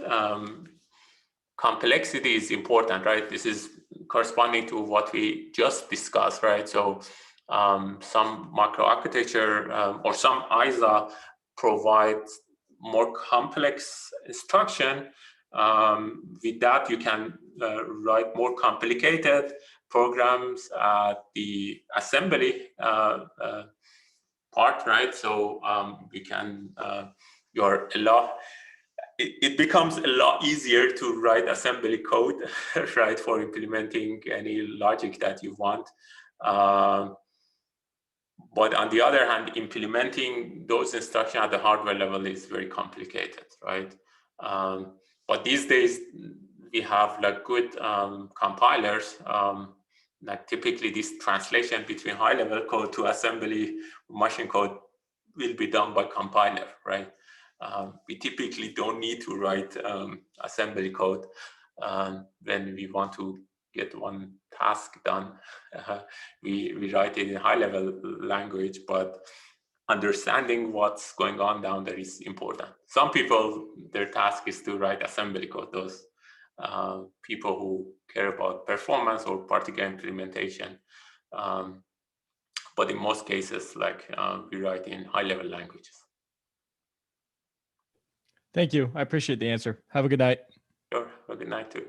Speaker 1: complexity is important, right? This is corresponding to what we just discussed, right? So some microarchitecture or some ISA provides more complex instruction. With that, you can write more complicated programs at the assembly part, right? So we can, it becomes a lot easier to write assembly code, right, for implementing any logic that you want. But on the other hand, implementing those instructions at the hardware level is very complicated, right? But these days, we have like good compilers. Like typically this translation between high-level code to assembly machine code will be done by compiler, right? We typically don't need to write assembly code when we want to get one task done. We write it in high-level language, but understanding what's going on down there is important. Some people, their task is to write assembly code. Those people who care about performance or particular implementation. But in most cases, like we write in high-level languages.
Speaker 2: Thank you. I appreciate the answer. Have a good night.
Speaker 1: Sure. Have a good night too.